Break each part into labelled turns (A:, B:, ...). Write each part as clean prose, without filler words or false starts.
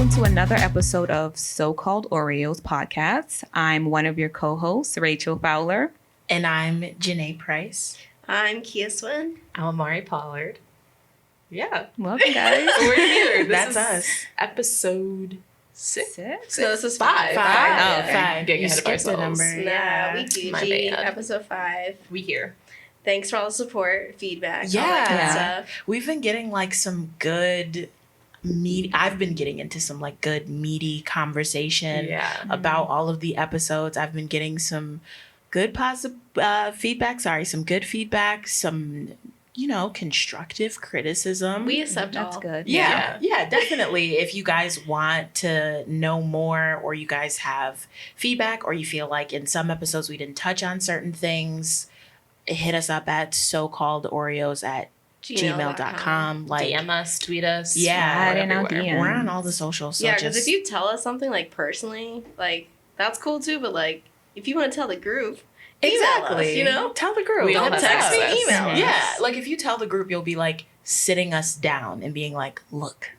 A: welcome to another episode of So-Called Oreos podcast. I'm one of your co-hosts, Rachel Fowler.
B: And I'm Janae Price.
C: I'm Kia Swin.
D: I'm Amari Pollard. Yeah.
A: Welcome, guys.
D: We're here.
B: That's us.
D: Episode 6?
C: No, this is 5.
A: Oh, okay.
B: 5.
D: Getting
B: You
D: ahead of
B: skipped a
D: ourselves.
B: number.
C: Nah, we do.
D: My
C: G,
D: bad.
C: episode 5.
D: We here.
C: Thanks for all the support, feedback, all
B: Yeah.
C: that good
A: Yeah.
C: stuff.
B: We've been getting like some good I've been getting into some like good meaty conversation about all of the episodes. I've been getting some good positive feedback. Some good feedback. Some, constructive criticism.
C: We accept
A: That's
C: all.
A: good.
B: Yeah, definitely. If you guys want to know more or you guys have feedback or you feel like in some episodes we didn't touch on certain things, hit us up at socalledoreos@gmail.com. Like,
D: DM us, tweet us.
B: Yeah,
D: we're
A: in our
D: everywhere.
A: DM.
B: we're on all the socials. So
C: Yeah, because
B: just,
C: if you tell us something like personally, like that's cool too. But like, if you want to tell the group,
B: exactly,
C: email us,
B: tell the group.
D: We
C: don't
D: have
C: text me,
D: access.
C: email us.
B: Yeah, like if you tell the group, you'll be like sitting us down and being like, look,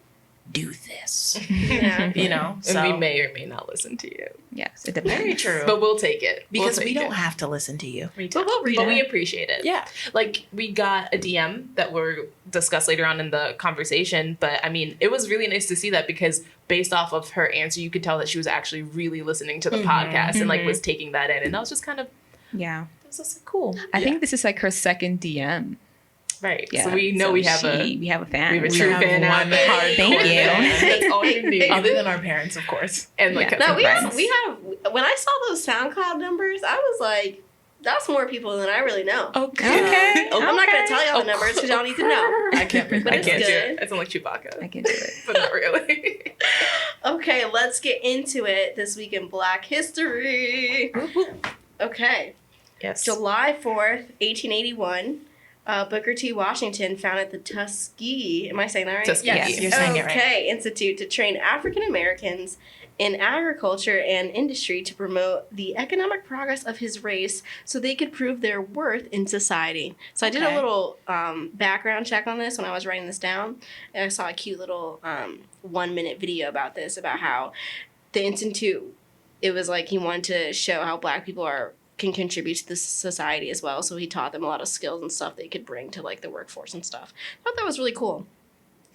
B: do this.
C: Yeah.
B: So
D: And we may or may not listen to you.
A: Yes, it depends.
B: very true.
D: But we'll take it.
B: because
D: We'll
B: we
D: take
B: don't
D: it.
B: have to listen to you.
D: We
C: But we'll read
D: But
C: it.
D: we appreciate it.
B: Yeah.
D: Like, we got a DM that we'll discuss later on in the conversation. But, I mean, it was really nice to see that because based off of her answer, you could tell that she was actually really listening to the podcast and, like, was taking that in. And that was just kind of,
A: Yeah.
D: it was just cool.
A: I think this is like her second DM.
D: Right.
A: Yeah.
D: So we know we have a
A: fan.
D: We have a
B: We
D: true
B: have
D: fan out
B: one
D: there.
B: hardcore
A: Thank you.
D: fan. That's all you need.
B: Other than our parents, of course.
D: And like
A: Yeah.
C: No, we
A: Friends.
C: have. When I saw those SoundCloud numbers, I was like, that's more people than I really know.
A: Okay.
C: I'm not gonna tell y'all the numbers because y'all need to know.
B: I can't.
C: But
D: I
C: it's
D: can't do
C: good.
D: it. I sound like Chewbacca,
A: I can do it.
D: but not really.
C: Okay, let's get into it. This week in Black History. Okay,
D: Yes.
C: July 4th, 1881. Booker T. Washington founded the Tuskegee. Am I saying that right?
D: Tuskegee.
B: Yes, you're saying it right.
C: Okay, Institute to train African Americans in agriculture and industry to promote the economic progress of his race so they could prove their worth in society. So I did a
B: Okay.
C: little background check on this when I was writing this down. And I saw a cute little 1-minute video about this, about how the Institute, it was like he wanted to show how Black people can contribute to the society as well. So he taught them a lot of skills and stuff they could bring to like the workforce and stuff. I thought that was really cool.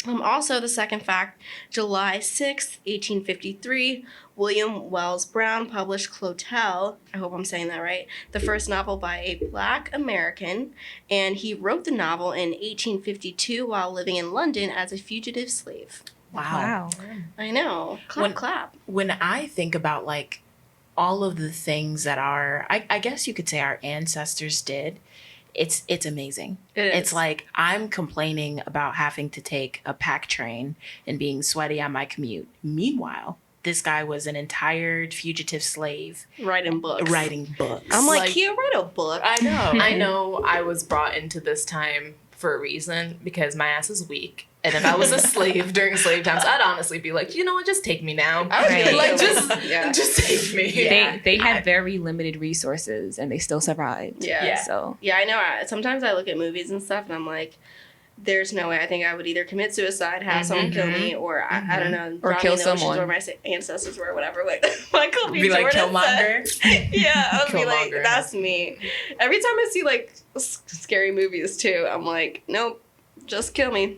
C: Also, the second fact, July 6th, 1853, William Wells Brown published Clotel, I hope I'm saying that right, the first novel by a Black American, and he wrote the novel in 1852 while living in London as a fugitive slave.
B: Wow.
C: I know. Clap, clap.
B: When I think about like all of the things that I guess you could say our ancestors did, it's amazing.
C: It is.
B: It's like I'm complaining about having to take a pack train and being sweaty on my commute. Meanwhile, this guy was an entire fugitive slave
C: Writing books.
B: writing books.
C: I'm like,
D: Like-
C: Kia, write a book.
B: I know.
D: I know I was brought into this time for a reason because my ass is weak. And if I was a slave during slave times, I'd honestly be like, you know what, just take me now.
C: I would be
A: Right.
D: Like, just,
C: Yeah.
D: just take me.
C: Yeah.
A: They had very limited resources and they still survived.
C: Yeah.
D: Yeah.
A: So
C: Yeah, I know. Sometimes I look at movies and stuff, and I'm like, "There's no way." I think I would either commit suicide, have someone kill me, or I don't know,
A: Or
C: drown
A: kill
C: me in the oceans
A: someone.
C: Where my ancestors were, whatever. Like Michael B.
B: Be like
C: Jordan
B: Killmonger.
C: said. Yeah, I would be like,
D: Killmonger.
C: "That's me." Every time I see like scary movies too, I'm like, "Nope, just kill me."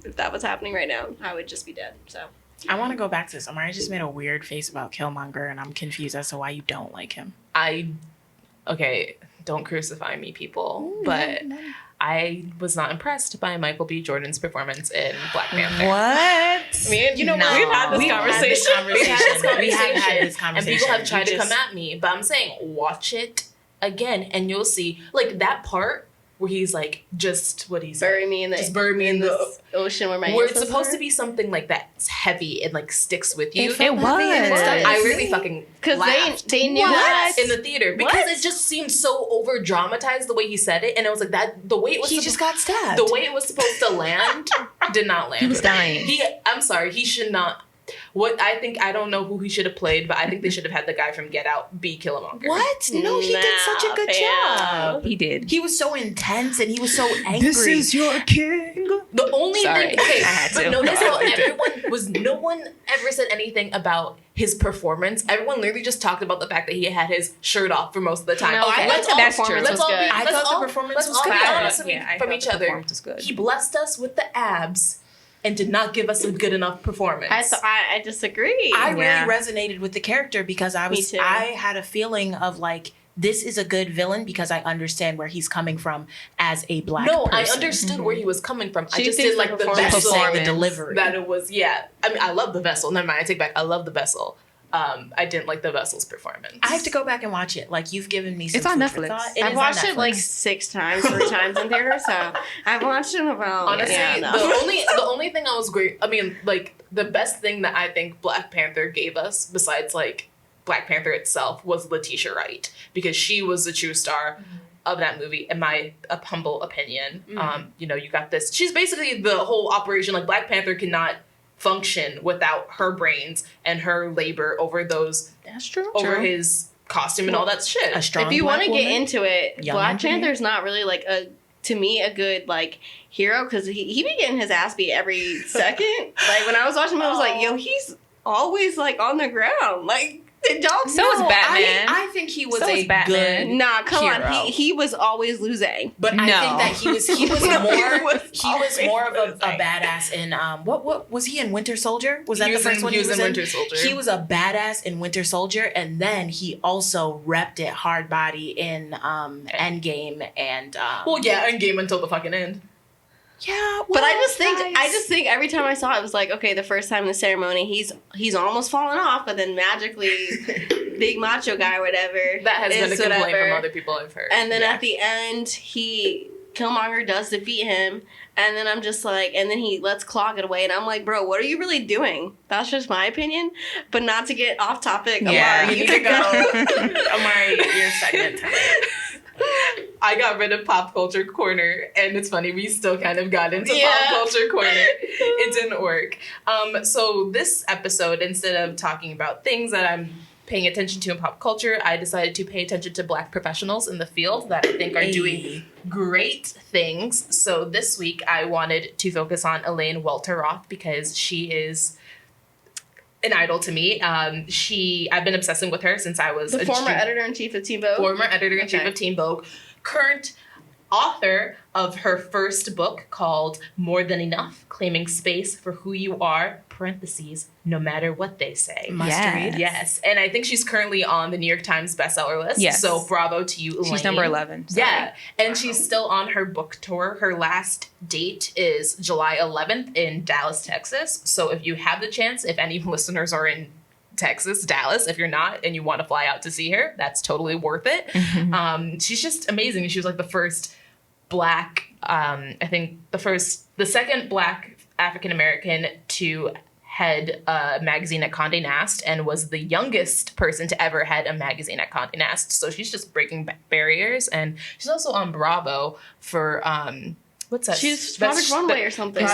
C: If that was happening right now, I would just be dead. So
B: I want to go back to this. Amari just made a weird face about Killmonger, and I'm confused as to why you don't like him.
D: Okay, don't crucify me, people. But I was not impressed by Michael B. Jordan's performance in Black Panther.
A: what?
C: me and
B: You know what?
C: we've had this
B: We've had this
C: conversation.
D: We had this
B: We have
D: conversation.
B: had this
D: And
B: conversation.
D: people have tried to
B: You
D: come
B: just-
D: at me, but I'm saying watch it again and you'll see. Like that part where he's like, just what he said.
C: Bury me in the
D: Just bury me in the
C: ocean where my
D: where it's
C: ancestors
D: supposed to
C: were.
D: be something like that's heavy and like sticks with you.
A: It was.
D: I really fucking
C: because
D: laughed.
C: they knew
D: What?
C: that
D: In the theater because
C: What?
D: it just seemed so over dramatized the way he said it, and it was like that the way it was
B: He just got stabbed.
D: the way it was supposed to land did not land.
A: He was
D: with me.
A: dying.
D: I'm sorry, he should not. What I think, I don't know who he should have played, but I think they should have had the guy from Get Out be Killmonger.
B: What? No, he did such a good
C: Nah,
B: job.
A: He did.
B: He was so intense and he was so angry.
A: your king.
D: The only
A: Sorry.
D: thing, okay,
A: I had
D: but
A: to.
D: notice how
A: I did.
D: everyone was no one ever said anything about his performance. Everyone literally just talked about the fact that he had his shirt off for most of the time.
C: No, I thought the performance was good.
B: I thought the performance was
D: good.
B: good.
D: Let's all be honest from each other. He blessed us with the abs and did not give us a good enough performance.
C: I disagree.
B: I really resonated with the character because I had a feeling of like, this is a good villain because I understand where he's coming from as a black person.
D: I understood where he was coming from. I just didn't like the vessel,
B: the delivery.
D: That it was, I mean, I love the vessel. Never mind, I take back. I love the vessel. I didn't like the vessel's performance.
B: I have to go back and watch it. Like, you've given me some
A: It's on Netflix.
C: I've watched it like 6 times, 3 times in theater, so I've watched it about...
D: Honestly, the only thing I was great... I mean, like, the best thing that I think Black Panther gave us, besides, like, Black Panther itself, was Letitia Wright. Because she was the true star of that movie, in my humble opinion. You know, you got this... She's basically the whole operation. Like, Black Panther cannot function without her brains and her labor over those.
B: That's true.
D: Over his costume and all that shit.
C: If you want to get into it, Black Panther's not really like to me a good like hero because he be getting his ass beat every second. Like when I was watching him, I was like, yo, he's always like on the ground. Like
A: so is Batman.
B: I think he was
A: Batman.
B: good.
C: Nah, come
B: hero.
C: on. He was always losing.
B: But I think that he was more of a badass in what was he in Winter Soldier? Was that the first one he was in?
D: Winter Soldier.
B: He was a badass in Winter Soldier, and then he also repped it hard body in Endgame and
D: Endgame until the fucking end.
B: Yeah, well,
C: but I just think every time I saw it was like, okay, the first time in the ceremony, he's almost fallen off, but then magically, big macho guy or whatever.
D: That has been a complaint from other people I've heard.
C: And then at the end, Killmonger does defeat him, and then I'm just like, and then he lets Claw get away, and I'm like, bro, what are you really doing? That's just my opinion, but not to get off topic.
A: Yeah,
C: Amari, you can go.
B: Amari, your segment.
D: I got rid of Pop Culture Corner, and it's funny, we still kind of got into Pop Culture Corner. It didn't work. So this episode, instead of talking about things that I'm paying attention to in pop culture, I decided to pay attention to Black professionals in the field that I think are doing great things. So this week, I wanted to focus on Elaine Welteroth because she is an idol to me. I've been obsessing with her since I was
C: the former editor-in-chief of Teen Vogue.
D: Former editor-in-chief of Teen Vogue. Current author of her first book called More Than Enough, Claiming Space for Who You Are, parentheses, no matter what they say.
B: Must read.
D: Yes. And I think she's currently on the New York Times bestseller list.
A: Yes.
D: So bravo to you, Elaine.
A: She's number 11. Sorry.
D: Yeah. And she's still on her book tour. Her last date is July 11th in Dallas, Texas. So if you have the chance, if any listeners are in Texas, Dallas, if you're not and you want to fly out to see her, that's totally worth it. She's just amazing. She was like the first Black, I think the second Black African-American to head a magazine at Condé Nast and was the youngest person to ever head a magazine at Condé Nast. So she's just breaking barriers. And she's also on Bravo for, what's that?
C: She's Project Runway or something.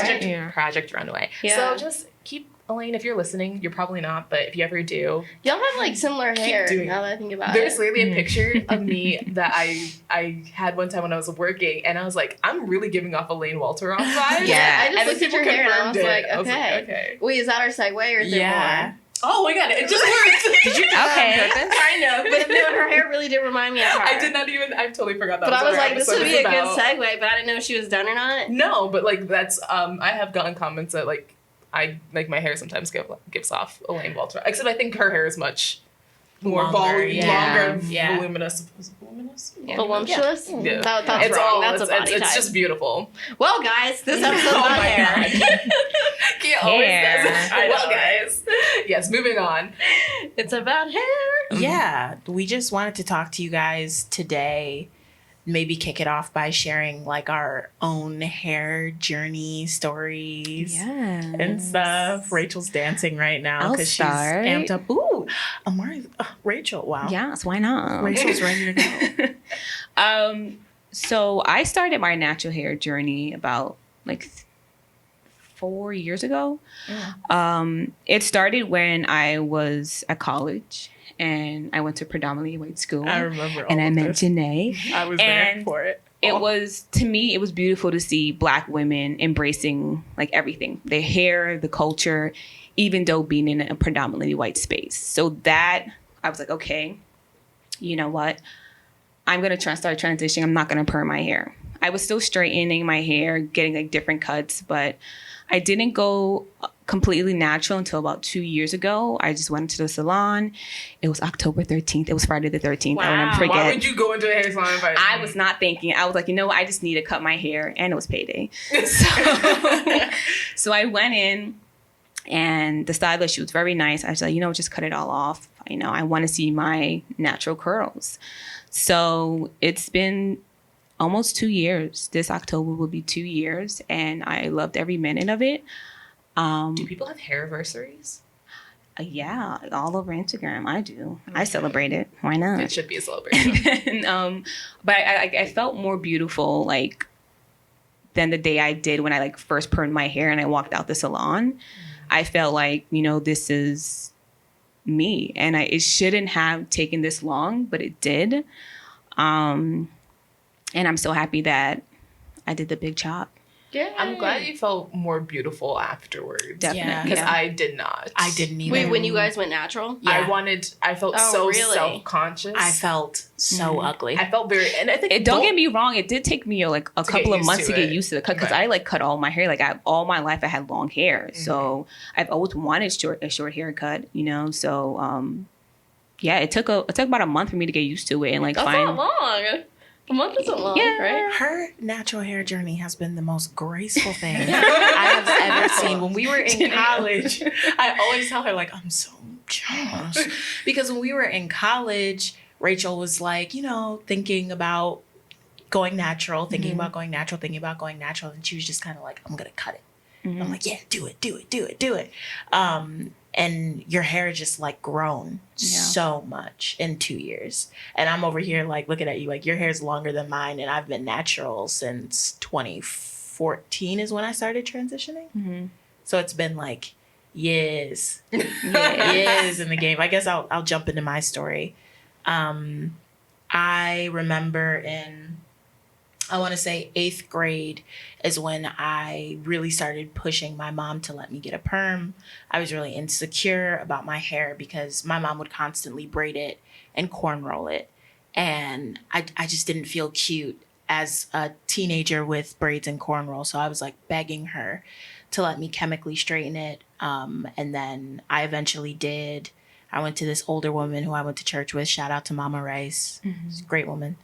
D: Project Runway.
C: Yeah.
D: So just keep, Elaine, if you're listening, you're probably not, but if you ever do.
C: Y'all have like similar hair now that I think about
D: There's
C: it.
D: literally a picture of me that I had one time when I was working, and I was like, I'm really giving off Elaine Welteroth vibes.
C: Yeah, I just
D: and
C: looked at your hair and I was like,
D: I
C: okay. Wait, is that our segue or is there more?
D: Oh my god, it just worked.
A: Did you do that on purpose?
C: Kind of, but no, her hair really did remind me of her.
D: I totally forgot that.
C: But I was like, this would be a good
D: segue,
C: but I didn't know if she was done or not.
D: No, but like that's I have gotten comments that like I like my hair sometimes gives off Elaine Welteroth. Except I think her hair is much more longer, voluminous. Voluminous?
C: Yeah. Voluptuous?
D: Yeah.
C: That's
D: it's
C: wrong.
D: all,
C: That's a body type.
D: It's just beautiful.
C: Well, guys, this episode's about hair.
D: He always says it. Well, guys. Yes, moving on.
C: It's about hair.
B: Yeah, we just wanted to talk to you guys today. Maybe kick it off by sharing like our own hair journey stories and stuff. Rachel's dancing right now because she's amped up. Ooh, Amari, Rachel, wow.
A: Yes, why not?
B: Rachel's ready to go.
A: So I started my natural hair journey about like 4 years ago. It started when I was at college. And I went to predominantly white school.
B: I remember all
A: and I
B: of
A: met
B: this.
A: Janae.
B: I was there for it.
A: it was, to me, it was beautiful to see Black women embracing like everything, their hair, the culture, even though being in a predominantly white space. So that, I was like, okay, you know what? I'm going to start transitioning. I'm not going to perm my hair. I was still straightening my hair, getting like different cuts, but I didn't go completely natural until about 2 years ago. I just went to the salon. It was October 13th. It was Friday the 13th.
C: Wow.
A: I will never forget.
D: Why would you go into a hair salon?
A: I was not thinking. I was like, you know what? I just need to cut my hair. And it was payday. So I went in, and the stylist, she was very nice. I was like, just cut it all off. I want to see my natural curls. So it's been almost 2 years. This October will be 2 years, and I loved every minute of it.
D: Do people have hair anniversaries?
A: Yeah, all over Instagram. I do. Okay. I celebrate it. Why not?
D: It should be a celebration.
A: But I felt more beautiful like than the day I did when I like first permed my hair and I walked out the salon. I felt like, this is me, and it shouldn't have taken this long, but it did. And I'm so happy that I did the big chop.
C: Yeah,
D: I'm glad you felt more beautiful afterwards.
A: Definitely.
D: Because I did not.
B: I didn't either.
C: Wait, when you guys went natural?
B: Yeah.
D: I felt
C: really?
D: self-conscious.
B: I felt so ugly.
D: I felt very, and I think
A: don't get me wrong, it did take me like a couple of months to get used to it because
D: right.
A: I like cut all my hair. Like all my life I had long hair. So I've always wanted a short haircut, so yeah, it took about a month for me to get used to it and like
C: That's not long. A month isn't long, right?
B: Her natural hair journey has been the most graceful thing I have ever seen. When we were in college, I always tell her, like, I'm so jealous. Because when we were in college, Rachel was like, thinking about going natural, thinking about going natural. And she was just kind of like, I'm going to cut it. I'm like, yeah, do it. And your hair just like grown so much in 2 years. And I'm over here like looking at you like your hair's longer than mine. And I've been natural since 2014 is when I started transitioning. So it's been like years in the game. I guess I'll jump into my story. I remember in, I want to say 8th grade is when I really started pushing my mom to let me get a perm. I was really insecure about my hair because my mom would constantly braid it and cornroll it. And I just didn't feel cute as a teenager with braids and cornrow. So I was like begging her to let me chemically straighten it. And then I eventually did. I went to this older woman who I went to church with. Shout out to Mama Rice. She's a great woman.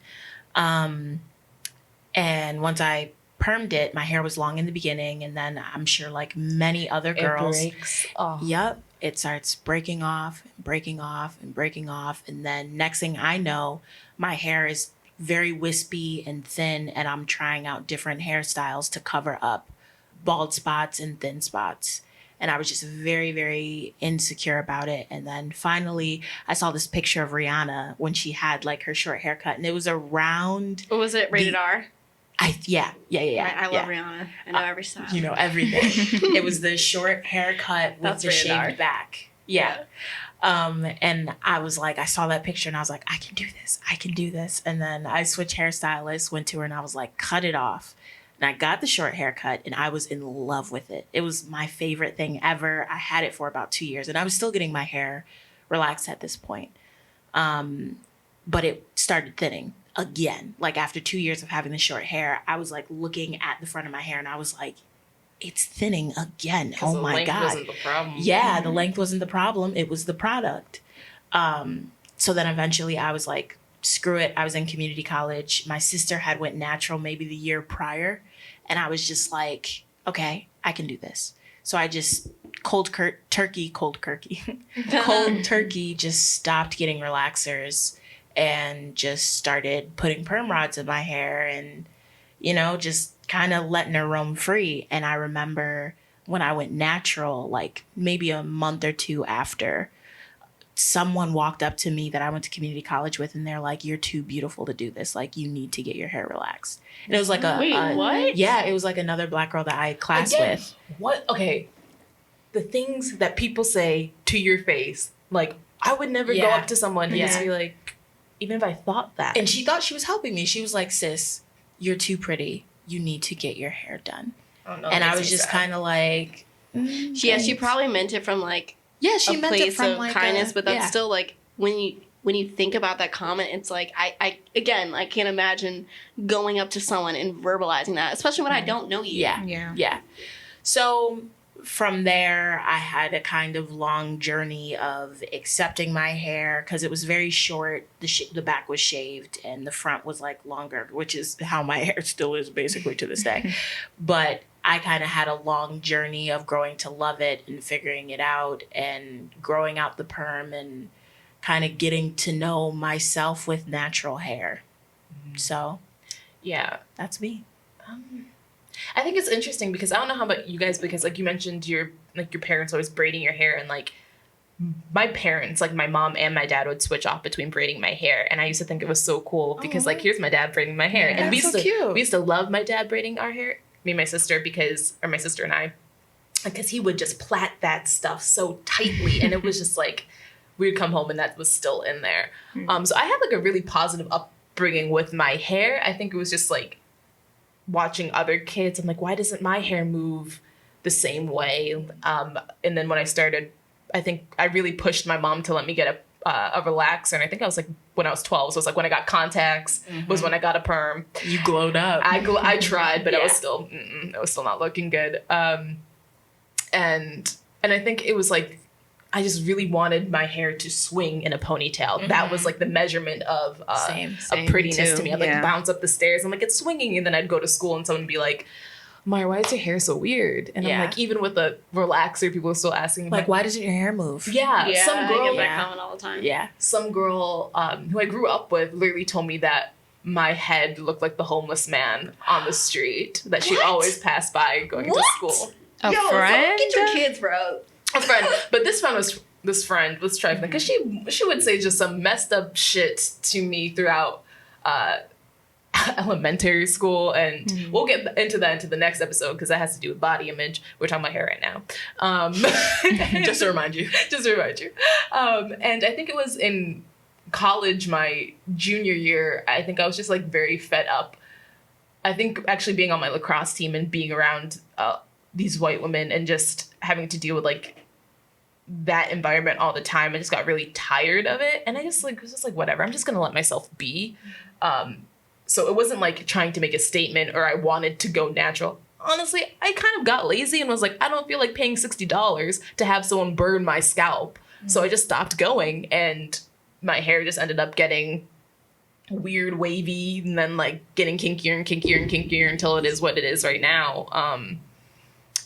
B: And once I permed it, my hair was long in the beginning. And then I'm sure like many other girls,
D: it breaks off.
B: Yep. It starts breaking off. And then next thing I know, my hair is very wispy and thin. And I'm trying out different hairstyles to cover up bald spots and thin spots. And I was just very, very insecure about it. And then finally, I saw this picture of Rihanna when she had like her short haircut. And it was around...
C: What was it? Rated R?
B: Yeah.
C: I love Rihanna. I know every style.
B: You know everything. It was the short haircut with the shaved back. Yeah. And I was like, I saw that picture and I was like, I can do this. And then I switched hairstylists, went to her and I was like, cut it off. And I got the short haircut and I was in love with it. It was my favorite thing ever. I had it for about 2 years and I was still getting my hair relaxed at this point. But it started thinning again. Like after 2 years of having the short hair, I was like looking at the front of my hair and I was like, it's thinning again. Oh my God.
D: Wasn't the problem.
B: Yeah, the length wasn't the problem. It was the product. So then eventually I was like, screw it. I was in community college. My sister had went natural maybe the year prior. And I was just like, okay, I can do this. So I just cold turkey, just stopped getting relaxers and just started putting perm rods in my hair and, just kind of letting her roam free. And I remember when I went natural, like maybe a month or two after, someone walked up to me that I went to community college with and they're like, you're too beautiful to do this. Like, you need to get your hair relaxed. And it was like
C: what?
B: Yeah, it was like another Black girl that I classed with.
D: What? Okay. The things that people say to your face, like, I would never go up to someone and just be like, even if I thought that.
B: And she thought she was helping me. She was like, sis, you're too pretty. You need to get your hair done.
D: Oh, no,
B: And I was just kind of like,
C: she probably meant it from like
B: she
C: a
B: meant
C: place
B: it from
C: of
B: like
C: kindness, but that's
B: yeah.
C: still like when you think about that comment, it's like I can't imagine going up to someone and verbalizing that, especially when I don't know you.
B: Yeah. So from there, I had a kind of long journey of accepting my hair because it was very short. The back was shaved and the front was like longer, which is how my hair still is basically to this day. But I kind of had a long journey of growing to love it and figuring it out and growing out the perm and kind of getting to know myself with natural hair. So,
D: yeah,
B: that's me.
D: I think it's interesting because I don't know how about you guys, because like you mentioned your parents always braiding your hair, and like my parents, like my mom and my dad, would switch off between braiding my hair, and I used to think it was so cool because like here's my dad braiding my hair, and we used to love my dad braiding our hair, me and my sister, my sister and I, because he would just plait that stuff so tightly, and it was just like we'd come home and that was still in there. So I had like a really positive upbringing with my hair. I think it was just like watching other kids, I'm like, why doesn't my hair move the same way? And then when I started, I think I really pushed my mom to let me get a relaxer. And I think I was like, when I was 12, so it was like when I got contacts, was when I got a perm.
B: You glowed up.
D: I tried, but it was still not looking good. And I think it was like, I just really wanted my hair to swing in a ponytail. That was like the measurement of prettiness to me. I'd like bounce up the stairs. I'm like, it's swinging. And then I'd go to school and someone would be like, Maya, why is your hair so weird? And I'm like, even with the relaxer, people are still asking me,
B: like, why doesn't your hair move?
C: Yeah, some girl, I get that comment all the time.
B: Yeah.
D: Some girl who I grew up with literally told me that my head looked like the homeless man on the street that she always passed by going to school.
A: A friend?
C: Get your kids, bro.
D: A friend, but this friend was trifling because she would say just some messed up shit to me throughout elementary school, and we'll get into that into the next episode because that has to do with body image. We're talking about hair right now, just to remind you. And I think it was in college, my junior year. I think I was just like very fed up. I think actually being on my lacrosse team and being around these white women and just having to deal with like that environment all the time, I just got really tired of it, and I just like was just like, whatever, I'm just gonna let myself be. So it wasn't like trying to make a statement or I wanted to go natural. Honestly, I kind of got lazy and was like, I don't feel like paying $60 to have someone burn my scalp. So I just stopped going, and my hair just ended up getting weird wavy and then like getting kinkier and kinkier and kinkier until it is what it is right now.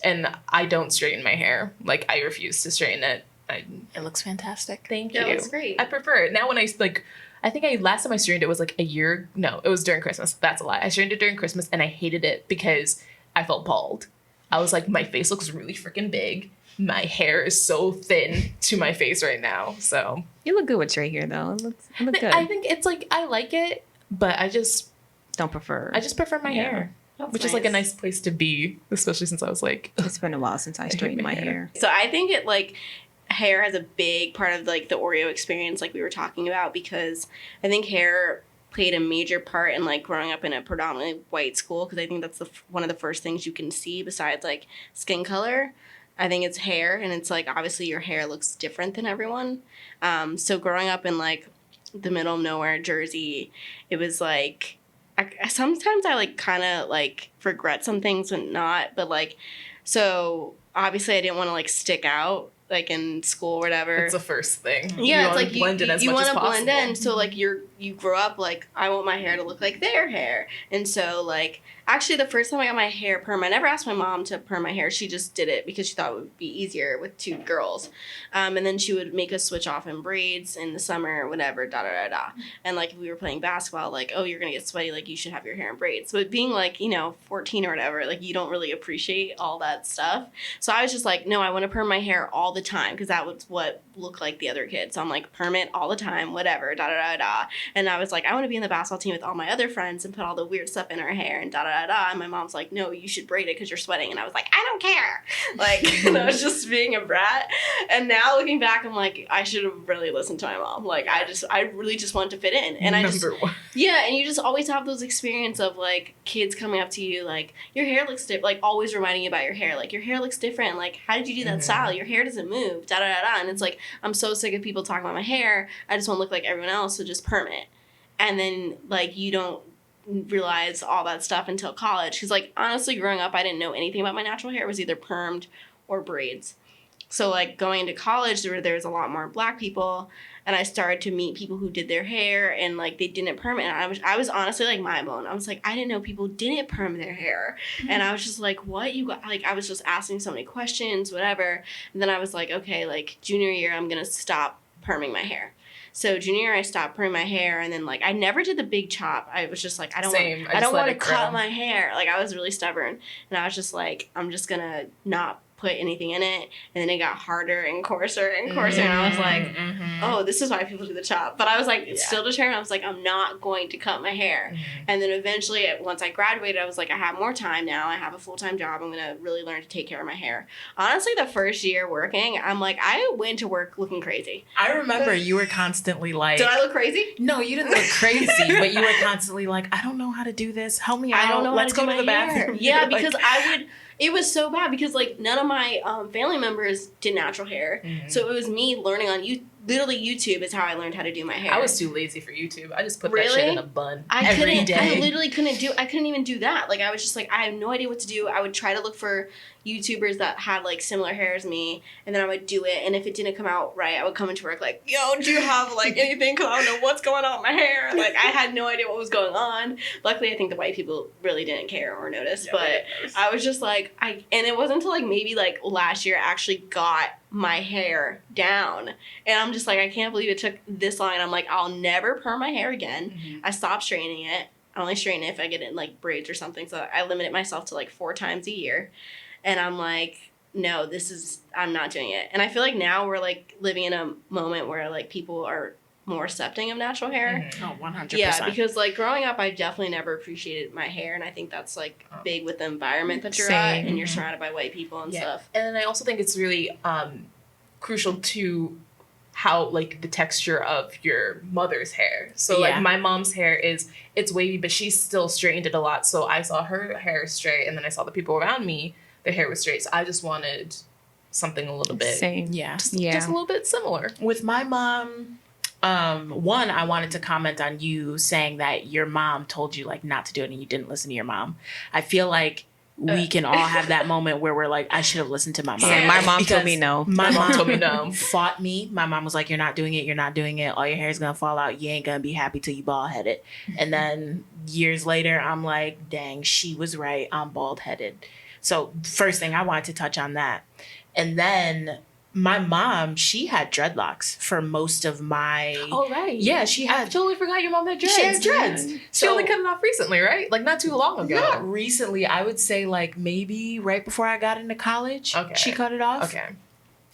D: And I don't straighten my hair. Like, I refuse to straighten it.
B: It looks fantastic.
D: Thank you.
C: It looks great.
D: I prefer it. Now when I think last time I straightened it was like it was during Christmas. That's a lie. I straightened it during Christmas and I hated it because I felt bald. I was like, my face looks really freaking big. My hair is so thin to my face right now. So
A: You look good with straight hair though. It looks good.
D: I think it's like, I like it, but I just
A: prefer
D: my hair. Which is like a nice place to be, especially since I was like,
A: it's been a while since I straightened my hair.
C: So I think it like hair has a big part of like the Oreo experience, like we were talking about, because I think hair played a major part in like growing up in a predominantly white school, because I think that's one of the first things you can see besides like skin color. I think it's hair, and it's like obviously your hair looks different than everyone. So growing up in like the middle of nowhere, Jersey, it was like sometimes I like kind of like regret some things and not, but like, so obviously I didn't want to like stick out like in school or whatever.
D: it's the first thing.
C: Yeah, it's like you
D: want to
C: blend in. So like you grow up like, I want my hair to look like their hair, and so like actually the first time I got my hair perm, I never asked my mom to perm my hair. She just did it because she thought it would be easier with two girls, and then she would make us switch off in braids in the summer, whatever, and like if we were playing basketball, like, oh, you're gonna get sweaty, like you should have your hair in braids. But being like 14 or whatever, like you don't really appreciate all that stuff. So I was just like, no, I want to perm my hair all the time because that was what looked like the other kids. So I'm like, perm it all the time, whatever, da da da da. And I was like, I want to be in the basketball team with all my other friends and put all the weird stuff in our hair and da da da da. And my mom's like, no, you should braid it because you're sweating. And I was like, I don't care. Like, and I was just being a brat. And now looking back, I'm like, I should have really listened to my mom. Like, I really just wanted to fit in. And yeah, and you just always have those experience of like kids coming up to you like, your hair looks different, like always reminding you about your hair. Like, your hair looks different. Like, how did you do that style? Your hair doesn't move, da da da da. And it's like, I'm so sick of people talking about my hair. I just want to look like everyone else, so just perm it. And then like you don't realize all that stuff until college. Because like honestly, growing up, I didn't know anything about my natural hair. It was either permed or braids. So like going into college, there was a lot more Black people, and I started to meet people who did their hair and like they didn't perm it. And I was honestly like mind blown. I was like, I didn't know people didn't perm their hair. And I was just like, what? You got, like, I was just asking so many questions, whatever. And then I was like, okay, like junior year, I'm gonna stop perming my hair. So junior year, I stopped perming my hair, and then like I never did the big chop. I was just like, I don't want to cut my hair. Like I was really stubborn, and I was just like, I'm just gonna not put anything in it. And then it got harder and coarser and coarser, and I was like, oh, this is why people do the chop. But I was like, still determined. I was like, I'm not going to cut my hair. And then eventually, once I graduated, I was like, I have more time now. I have a full-time job. I'm gonna really learn to take care of my hair. Honestly, the first year working, I'm like, I went to work looking crazy.
B: I remember you were constantly like,
C: did I look crazy?
B: No, you didn't look crazy, but you were constantly like, I don't know how to do this. Help me out.
C: I don't know.
B: Let's go to the bathroom.
C: Yeah, because it was so bad because like none of my family members did natural hair, so it was me learning on literally YouTube is how I learned how to do my hair.
D: I was too lazy for YouTube. I just put that shit in a bun
C: every day. I literally couldn't even do that. Like I was just like, I have no idea what to do. I would try to look for YouTubers that had like similar hair as me, and then I would do it, and if it didn't come out right, I would come into work like, yo, do you have like anything, because I don't know what's going on with my hair. Like I had no idea what was going on. Luckily, I think the white people really didn't care or notice, but I was just like, and it wasn't until like maybe like last year I actually got my hair down, and I'm just like, I can't believe it took this long. And I'm like, I'll never perm my hair again. I stopped straightening it. I only straighten it if I get it in like braids or something, so I limit it myself to like 4 times a year. And I'm like, no, I'm not doing it. And I feel like now we're like living in a moment where like people are more accepting of natural hair.
B: Oh, 100%.
C: Yeah, because like growing up, I definitely never appreciated my hair. And I think that's like big with the environment that you're at, and you're surrounded by white people and stuff.
D: And I also think it's really crucial to how like the texture of your mother's hair. So like my mom's hair it's wavy, but she's still straightened it a lot. So I saw her hair straight, and then I saw the people around me, their hair was straight. So I just wanted something a little bit just a little bit similar.
B: With my mom, one, I wanted to comment on you saying that your mom told you like not to do it and you didn't listen to your mom. I feel like we can all have that moment where we're like, I should have listened to my mom.
A: Yeah, my mom told me no.
B: My mom told me no. Fought me. My mom was like, you're not doing it. You're not doing it. All your hair's going to fall out. You ain't going to be happy till you bald headed. And then years later, I'm like, dang, she was right. I'm bald headed. So first thing, I wanted to touch on that. And then my mom, she had dreadlocks for most of my...
D: Oh, right.
B: Yeah, she had...
D: I totally forgot your mom had dreads.
B: She had dreads.
D: She only cut it off recently, right? Like not too long ago.
B: Not recently. I would say like maybe right before I got into college, she cut it off.
D: Okay.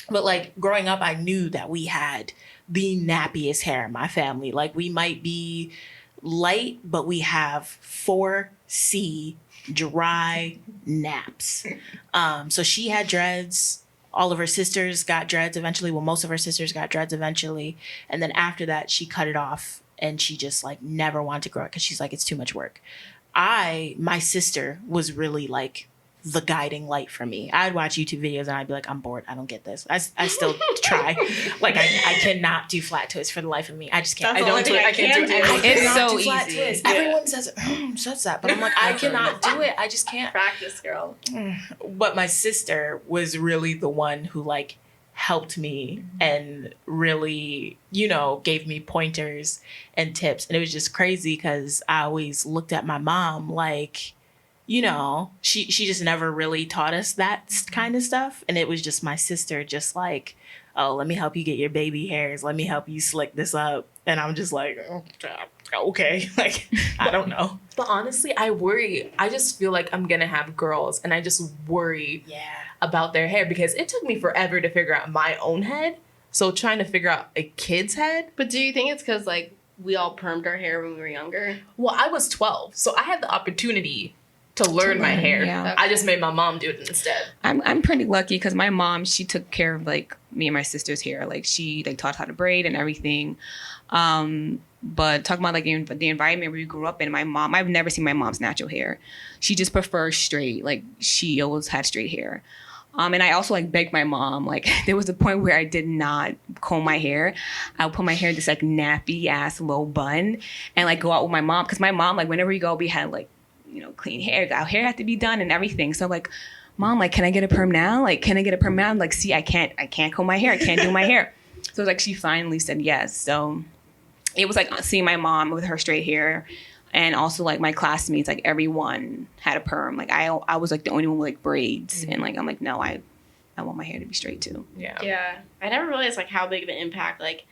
B: But like growing up, I knew that we had the nappiest hair in my family. Like we might be light, but we have 4C dry naps. So she had dreads. All of her sisters got dreads eventually. Well, most of her sisters got dreads eventually. And then after that, she cut it off, and she just like never wanted to grow it because she's like, it's too much work. My sister was really like the guiding light for me. I'd watch YouTube videos and I'd be like, I'm bored. I don't get this. I still try. Like I cannot do flat twists for the life of me. I just can't.
C: I don't do it. I can't do it.
A: It's so easy.
B: Yeah. Everyone says that, but I'm like, I cannot do it. I just can't.
C: Practice, girl.
B: But my sister was really the one who like helped me and really, gave me pointers and tips. And it was just crazy because I always looked at my mom like, you know, she just never really taught us that kind of stuff. And it was just my sister just like, oh, let me help you get your baby hairs. Let me help you slick this up. And I'm just like, oh, okay. Like, I don't know.
D: But honestly, I worry. I just feel like I'm going to have girls and I just worry about their hair because it took me forever to figure out my own head. So trying to figure out a kid's head.
C: But do you think it's because, like, we all permed our hair when we were younger?
D: Well, I was 12, so I had the opportunity to learn my hair.
A: Yeah.
D: I just made my mom do it instead.
A: I'm pretty lucky because my mom, she took care of like me and my sister's hair. Like she like taught how to braid and everything. But talking about like the environment where you grew up in, my mom, I've never seen my mom's natural hair. She just prefers straight. Like she always had straight hair. And I also like begged my mom, like there was a point where I did not comb my hair. I would put my hair in this like nappy ass low bun and like go out with my mom. Cause my mom, like whenever we go, we had like, you know, clean hair. Our hair had to be done and everything. So I'm like, Mom, like, can I get a perm now? Like, can I get a perm now? I'm like, see, I can't comb my hair. I can't do my hair. So like she finally said yes. So it was like seeing my mom with her straight hair. And also, like, my classmates, like, everyone had a perm. Like, I was, like, the only one with, like, braids. Mm-hmm. And, like, I'm like, no, I want my hair to be straight, too.
C: Yeah. Yeah. I never realized, like, how big of an impact, like,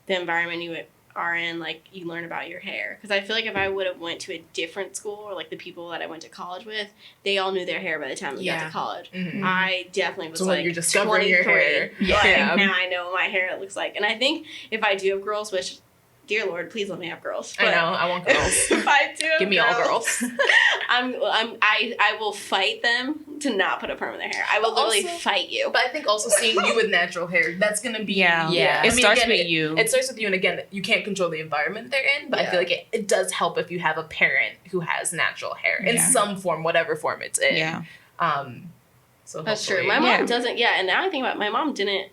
C: the environment you are in, like, you learn about your hair. Because I feel like if I would have went to a different school or, like, the people that I went to college with, they all knew their hair by the time we got to college. Mm-hmm. I definitely was, so like,
D: you're discovering your hair.
C: Yeah. Now I know what my hair looks like. And I think if I do have girls, which... Dear Lord, please let me have girls.
D: But I know, I want girls.
C: If I do,
D: give me all girls.
C: I will fight them to not put a perm in their hair. I will literally fight you.
D: But I think also seeing you with natural hair, that's gonna be
A: It starts with you.
D: It starts with you, and again, you can't control the environment they're in. But I feel like it does help if you have a parent who has natural hair in some form, whatever form it's in.
A: Yeah.
C: So that's true. My mom doesn't. Yeah, and now I think about it, my mom didn't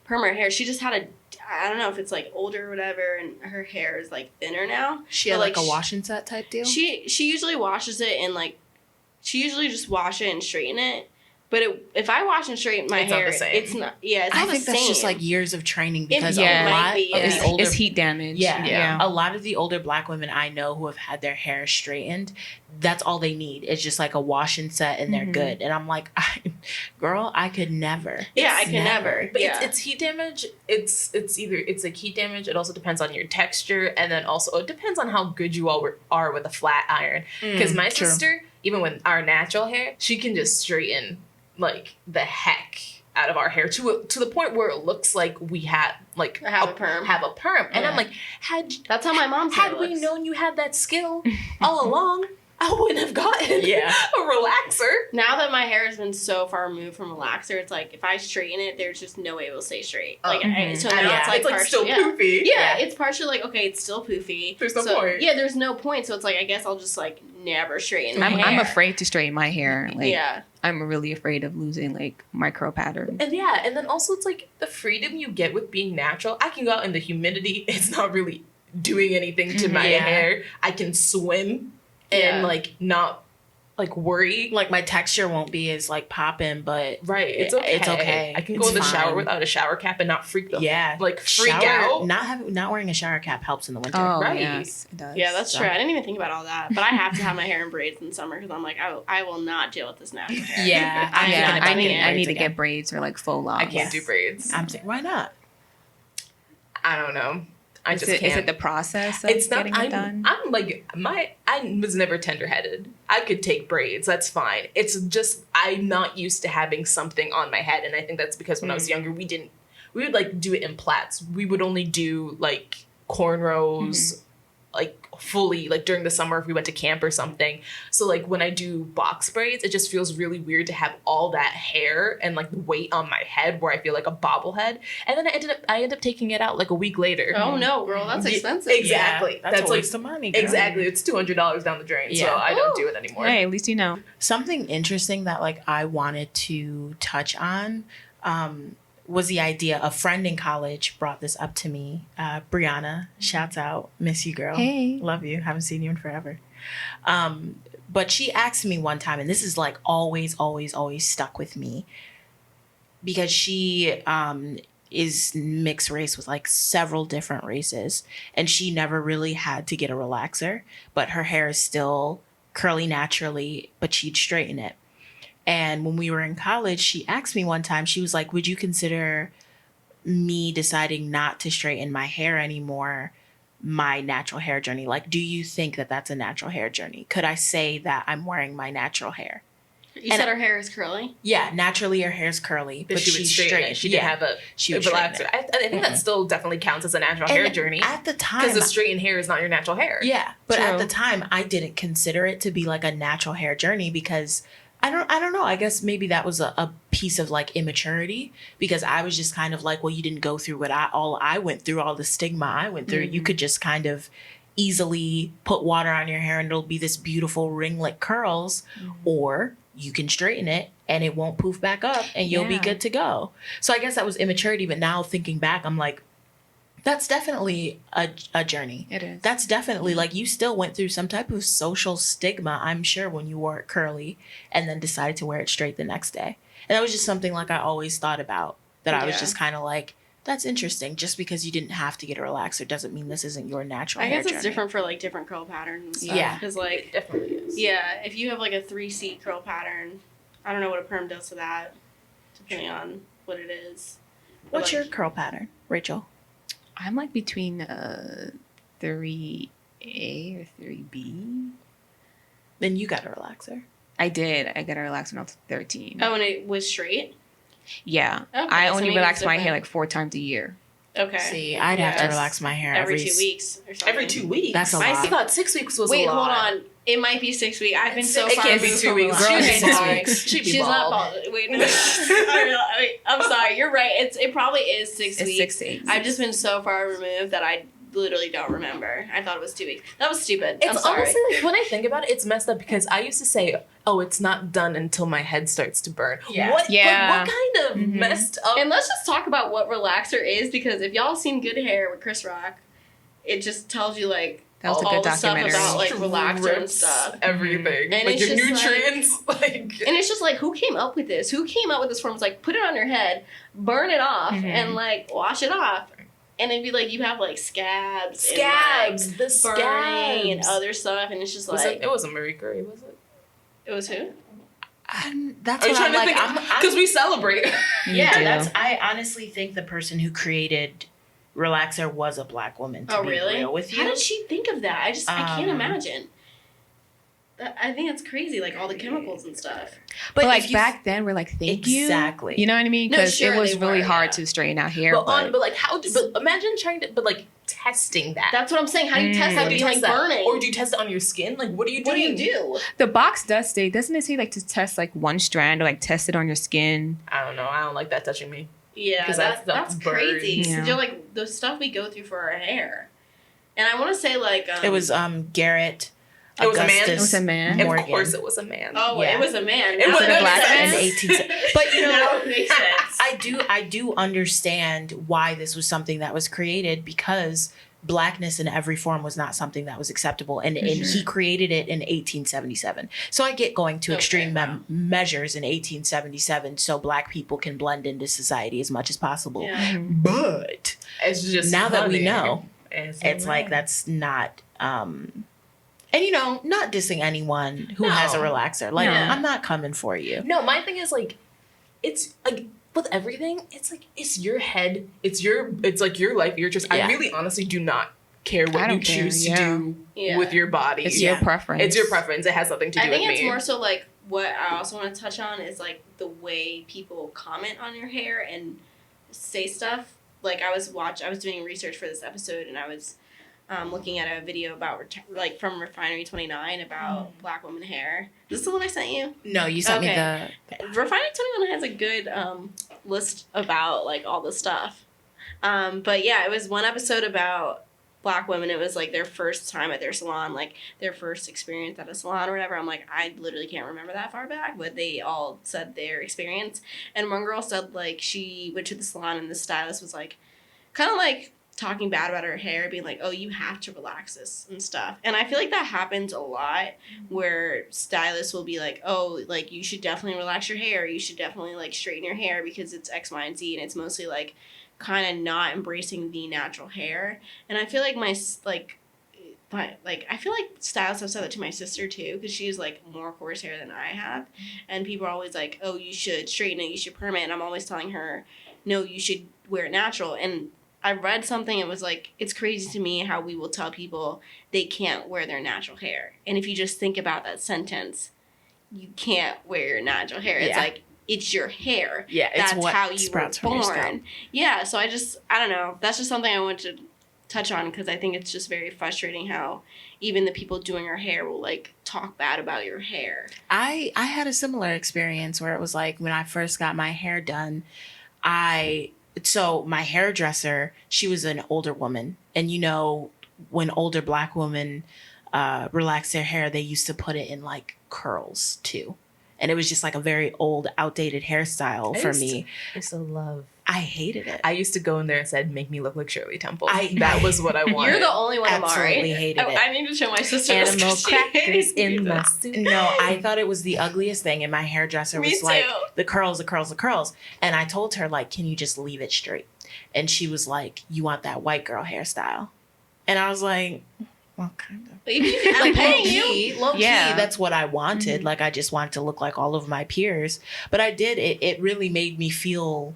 C: perm her hair. She just had I don't know if it's like older or whatever, and her hair is like thinner now.
B: She had like a wash and set type deal?
C: She usually washes it and like, she usually just wash it and straighten it. But if I wash and straighten my hair, it's not. Yeah, it's not the same. I think that's
B: just like years of training because a lot of the older,
A: it's heat damage.
B: Yeah, a lot of the older Black women I know who have had their hair straightened, that's all they need. It's just like a wash and set, and they're good. And I'm like, girl, I could never.
C: Yeah, I could never.
D: But it's heat damage. It's like heat damage. It also depends on your texture, and then also it depends on how good you all are with a flat iron. Because my sister, even with our natural hair, she can just straighten like the heck out of our hair to the point where it looks like we had like
C: have a perm.
D: And I'm like,
C: that's how my mom
D: had we known you had that skill all along, I wouldn't have gotten a relaxer.
C: Now that my hair has been so far removed from relaxer, it's like if I straighten it, there's just no way it will stay straight. Like so now it's like
D: still poofy.
C: Yeah, it's partially like okay, it's still poofy.
D: There's no point.
C: Yeah, there's no point. So it's like I guess I'll just like never straighten my hair.
A: I'm afraid to straighten my hair. Like, I'm really afraid of losing like micro patterns.
D: And and then also it's like the freedom you get with being natural. I can go out in the humidity. It's not really doing anything to my hair. I can swim. And like not like worry,
B: like my texture won't be as like popping, but
D: it's okay. I can go in the shower without a shower cap and not freak them. Like freak out.
B: Not wearing a shower cap helps in the winter.
A: Oh, right? Yes, it does.
C: Yeah, that's true. I didn't even think about all that, but I have to have my hair in braids in summer because I'm like I will not deal with this natural hair.
B: Yeah,
A: I need to get braids or like faux locks.
D: I can't do braids.
B: I'm saying, why not?
D: I don't know. Is
A: it the process of getting it done?
D: I'm like, I was never tender-headed. I could take braids. That's fine. It's just, I'm not used to having something on my head. And I think that's because when I was younger, we would like do it in plaits. We would only do like cornrows, like fully, like during the summer if we went to camp or something. So like when I do box braids, it just feels really weird to have all that hair and like weight on my head where I feel like a bobblehead. And then I ended up taking it out like a week later.
C: Oh no, girl, that's expensive.
D: Exactly.
B: Yeah, that's a waste of money, girl.
D: Exactly. It's $200 down the drain. So I don't do it anymore.
A: Hey, at least you know.
B: Something interesting that like I wanted to touch on was the idea. A friend in college brought this up to me. Brianna, shouts out. Miss you, girl.
A: Hey.
B: Love you. Haven't seen you in forever. But she asked me one time, and this is like always stuck with me, because she is mixed race with like several different races, and she never really had to get a relaxer, but her hair is still curly naturally, but she'd straighten it. And when we were in college, she asked me one time, she was like, would you consider me deciding not to straighten my hair anymore my natural hair journey? Like, do you think that that's a natural hair journey? Could I say that I'm wearing my natural hair?
C: You said her hair is curly?
B: Yeah, naturally her hair's curly, but
D: she would
B: she's
D: straighten
B: straight.
D: it. She did have a relaxer. I think that still definitely counts as a natural hair journey.
B: At the time,
D: because the straightened hair is not your natural hair.
B: Yeah, but
A: True.
B: at the time, I didn't consider it to be like a natural hair journey because I don't know. I guess maybe that was a piece of like immaturity because I was just kind of like, well, you didn't go through what I went through, all the stigma I went through. You could just kind of easily put water on your hair and it'll be this beautiful ringlet curls, or you can straighten it and it won't poof back up and you'll be good to go. So I guess that was immaturity. But now thinking back, I'm like, that's definitely a journey.
A: It is.
B: That's definitely like you still went through some type of social stigma, I'm sure, when you wore it curly and then decided to wear it straight the next day. And that was just something like I always thought about, that I was just kind of like, that's interesting. Just because you didn't have to get a relaxer doesn't mean this isn't your natural hair
C: I guess it's
B: journey.
C: different for like different curl patterns and stuff.
B: Yeah.
C: Because like,
D: It definitely is.
C: yeah, if you have like a 3-seat curl pattern, I don't know what a perm does to that, depending on what it is. But,
B: What's
C: like,
B: your curl pattern, Rachel?
A: I'm like between 3A or 3B.
B: Then you got a relaxer.
A: I did. I got a relaxer when I was 13.
C: Oh, and it was straight?
A: Yeah.
C: Okay,
A: I
C: so
A: only
C: maybe
A: relax
C: it's
A: my hair
C: different.
A: like 4 times a year.
C: Okay.
B: See, I'd have to
C: Yes.
B: relax my hair
C: every 2 weeks or something.
D: Every 2 weeks.
B: That's a
C: I
B: lot.
D: I thought 6 weeks was
C: Wait,
D: a lot.
C: hold on. It might be 6 weeks. I've been so
D: It
C: far
D: can't be
C: removed
D: 2
C: from
D: weeks.
C: relaxing.
B: Girl,
C: Okay,
B: it's 6
C: sorry.
B: weeks.
D: She'd be
C: She's not
D: bald.
C: bald. Wait, no. I'm sorry. You're right. It probably is 6
A: It's
C: weeks.
A: 6 to 8.
C: I've just been so far removed that I literally don't remember. I thought it was 2 weeks. That was stupid. I'm
D: It's
C: sorry.
D: honestly, like, when I think about it, it's messed up because I used to say, oh, it's not done until my head starts to burn.
B: Yeah.
D: What,
A: Yeah.
D: like, what kind of messed up?
C: And let's just talk about what relaxer is, because if y'all seen Good Hair with Chris Rock, it just tells you like
A: That was a
C: all
A: good
C: the stuff
A: documentary.
C: about like relaxer and
D: Rips
C: stuff.
D: everything.
C: And
D: like
C: it's
D: your
C: just, like-
D: nutrients. Like,
C: And it's just like, who came up with this? Who came up with this form? It's like, put it on your head, burn it off, and like wash it off. And it'd be like, you have like scabs.
D: scabs.
C: And,
D: The
C: like, burning and
D: scabs.
C: other stuff. And it's just
D: Was
C: like,
D: it wasn't Marie Curie, was it?
C: it was who?
B: That's
D: Are you
B: what
D: trying
B: I'm
D: to
B: like.
D: think? Because we celebrate.
B: Yeah, I honestly think the person who created relaxer was a black woman. To
C: Oh,
B: be
C: really?
B: real with you.
C: How did she think of that? I can't
B: Um,
C: imagine. I think it's crazy, like all the chemicals and stuff.
A: But
B: if
A: like
B: you-
A: back then, we're like, thank you.
B: Exactly.
A: You know what I mean?
C: No,
A: Because
C: sure,
A: it was
C: they
A: really
C: were,
A: hard
C: yeah.
A: to straighten out hair.
D: But like how? But imagine trying to. But like testing that.
C: That's what I'm saying. How do you test
A: How
C: that?
A: do
C: Do
A: you
C: you
D: test
C: like
D: that?
C: burning?
D: Or do you test it on your skin? Like what do you do?
C: What do you do?
A: The box does say, doesn't it say like to test like one strand or like test it on your skin?
D: I don't know. I don't like that touching me.
C: Yeah,
D: 'Cause
C: that's
D: that stuff
C: crazy.
A: burns.
C: So
A: Yeah.
C: you're like the stuff we go through for our hair. And I want to say like
B: It was Garrett.
D: It was a man?
B: Augustus
A: It was a man?
B: Morgan.
D: Of course, it was a man.
C: oh
B: yeah.
C: it was a man.
D: It
C: Now
D: was
C: that
D: a
C: makes
A: black
C: sense.
A: man?
B: In 18 but you know,
C: Now it makes sense.
B: I do understand why this was something that was created, because blackness in every form was not something that was acceptable, and he created it in 1877. So I get going to
C: Okay,
B: extreme
C: wow.
B: measures in 1877 so black people can blend into society as much as possible.
C: Yeah.
B: But
D: It's just
B: now that we
D: funny.
B: know,
D: It's
B: like
D: funny.
B: that's not and you know, not dissing anyone who has a
D: No.
B: relaxer. Like,
C: No.
B: I'm not coming for you.
D: No, my thing is like, it's like with everything, it's like it's your head, it's like your life, your choice.
B: Yeah.
D: I really honestly do not care
A: I
D: what you
A: don't care,
D: choose to
A: yeah.
D: do
C: Yeah.
D: with your body.
A: It's
B: Yeah.
A: your preference.
D: It's your preference. It has nothing to do
C: I think
D: with
C: it's
D: me.
C: more so like what I also want to touch on is like the way people comment on your hair and say stuff. Like I was doing research for this episode, and I was looking at a video about like from Refinery 29 about black woman hair. Is this the one I sent you?
B: No, you sent me
C: Okay.
B: the
C: Refinery 21 has a good list about like all the stuff. But yeah, it was one episode about black women. It was like their first time at their salon, like their first experience at a salon or whatever. I'm like, I literally can't remember that far back, but they all said their experience. And one girl said like she went to the salon and the stylist was like kind of like talking bad about her hair, being like, oh, you have to relax this and stuff. And I feel like that happens a lot where stylists will be like, oh, like you should definitely relax your hair. You should definitely like straighten your hair because it's X, Y, and Z. And it's mostly like kind of not embracing the natural hair. And I feel like But like, I feel like stylists have said that to my sister too, because she's like more coarse hair than I have, and people are always like, "Oh, you should straighten it, you should perm it," and I'm always telling her, "No, you should wear it natural." And I read something, it was like, it's crazy to me how we will tell people they can't wear their natural hair, and if you just think about that sentence, you can't wear your natural hair. It's like, it's your hair.
B: Yeah, it's
C: that's
B: what
C: how you
B: sprouts
C: were
B: from your scalp.
C: born. Yeah, so I don't know. That's just something I want to touch on, because I think it's just very frustrating how even the people doing our hair will like talk bad about your hair.
B: I had a similar experience where it was like when I first got my hair done, so my hairdresser, she was an older woman, and you know, when older Black women relax their hair, they used to put it in like curls too. And it was just like a very old, outdated hairstyle for me.
D: I used to love.
B: I hated it.
D: I used to go in there and said, "Make me look like Shirley Temple." That was what I wanted.
C: You're the only one,
B: Absolutely
C: Amari.
B: hated it.
C: I need to show my sister
B: Animal
C: this, 'cause she
B: crackers
C: hated
D: in
C: you.
D: my soup.
B: No, I thought it was the ugliest thing, and my hairdresser
C: Me
B: was like,
C: too.
B: the curls, the curls, the curls. And I told her, like, can you just leave it straight? And she was like, you want that white girl hairstyle? And I was like, well, kind of.
C: But even if I'm paying you.
B: Low key,
A: Yeah.
B: that's what I wanted. Like, I just wanted to look like all of my peers. But I did. It really made me feel...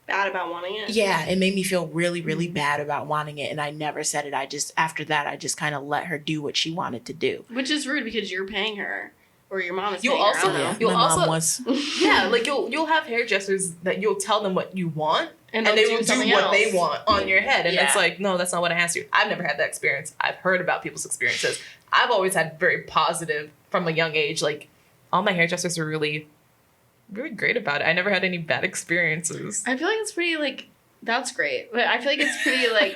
C: Bad about wanting it.
B: Yeah, it made me feel really, really bad about wanting it. And I never said it. After that, I just kind of let her do what she wanted to do.
C: Which is rude because you're paying her. Or your mom is
D: You'll
C: paying her. I
D: also-
C: don't know.
B: Yeah,
D: You'll
B: my mom
D: also-
B: was...
D: Yeah, like you'll have hairdressers that you'll tell them what you want, and
C: they'll
D: they will do
C: something
D: what
C: else.
D: they want on your head. And
C: Yeah.
D: it's like, no, that's not what I asked you. I've never had that experience. I've heard about people's experiences. I've always had very positive from a young age. Like, all my hairdressers were really, really great about it. I never had any bad experiences.
C: I feel like it's pretty like, that's great. But I feel like it's pretty like,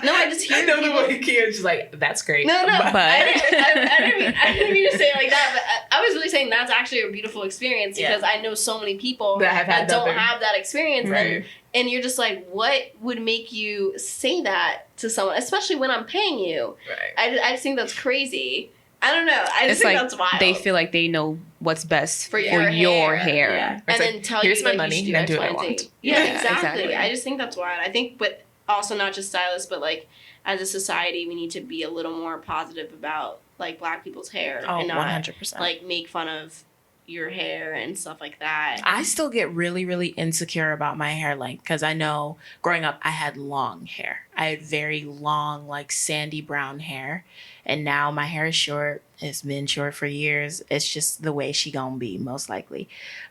C: no, I just hear
D: I know the
C: people.
D: way Kia's just like, that's great.
C: No,
A: But-
C: I didn't mean to say it like that, but I was really saying that's actually a beautiful experience, because I know so many people
D: That have had
C: don't
D: nothing.
C: have that experience.
D: Right.
C: And you're just like, what would make you say that to someone, especially when I'm paying you?
D: Right.
C: I just think that's crazy. I don't know. I just
A: It's
C: think
A: like
C: that's wild.
A: they feel like they know what's best
C: For
A: for
C: your
A: your
C: hair.
A: hair.
C: Yeah.
D: It's
C: And
D: like,
C: then tell
D: here's
C: you
D: my
C: like,
D: money,
C: you should
D: now
C: do
D: do what I
C: X, Y, and
D: want.
C: Z. Yeah,
A: Yeah,
C: exactly.
A: exactly.
C: I just think that's wild. I think, but also not just stylists, but like as a society, we need to be a little more positive about like Black people's hair
B: Oh,
C: and not
B: 100%.
C: like make fun of your hair and stuff like that.
B: I still get really, really insecure about my hair length because I know growing up I had long hair. I had very long, like sandy brown hair. And now my hair is short. It's been short for years. It's just the way she gonna be, most likely.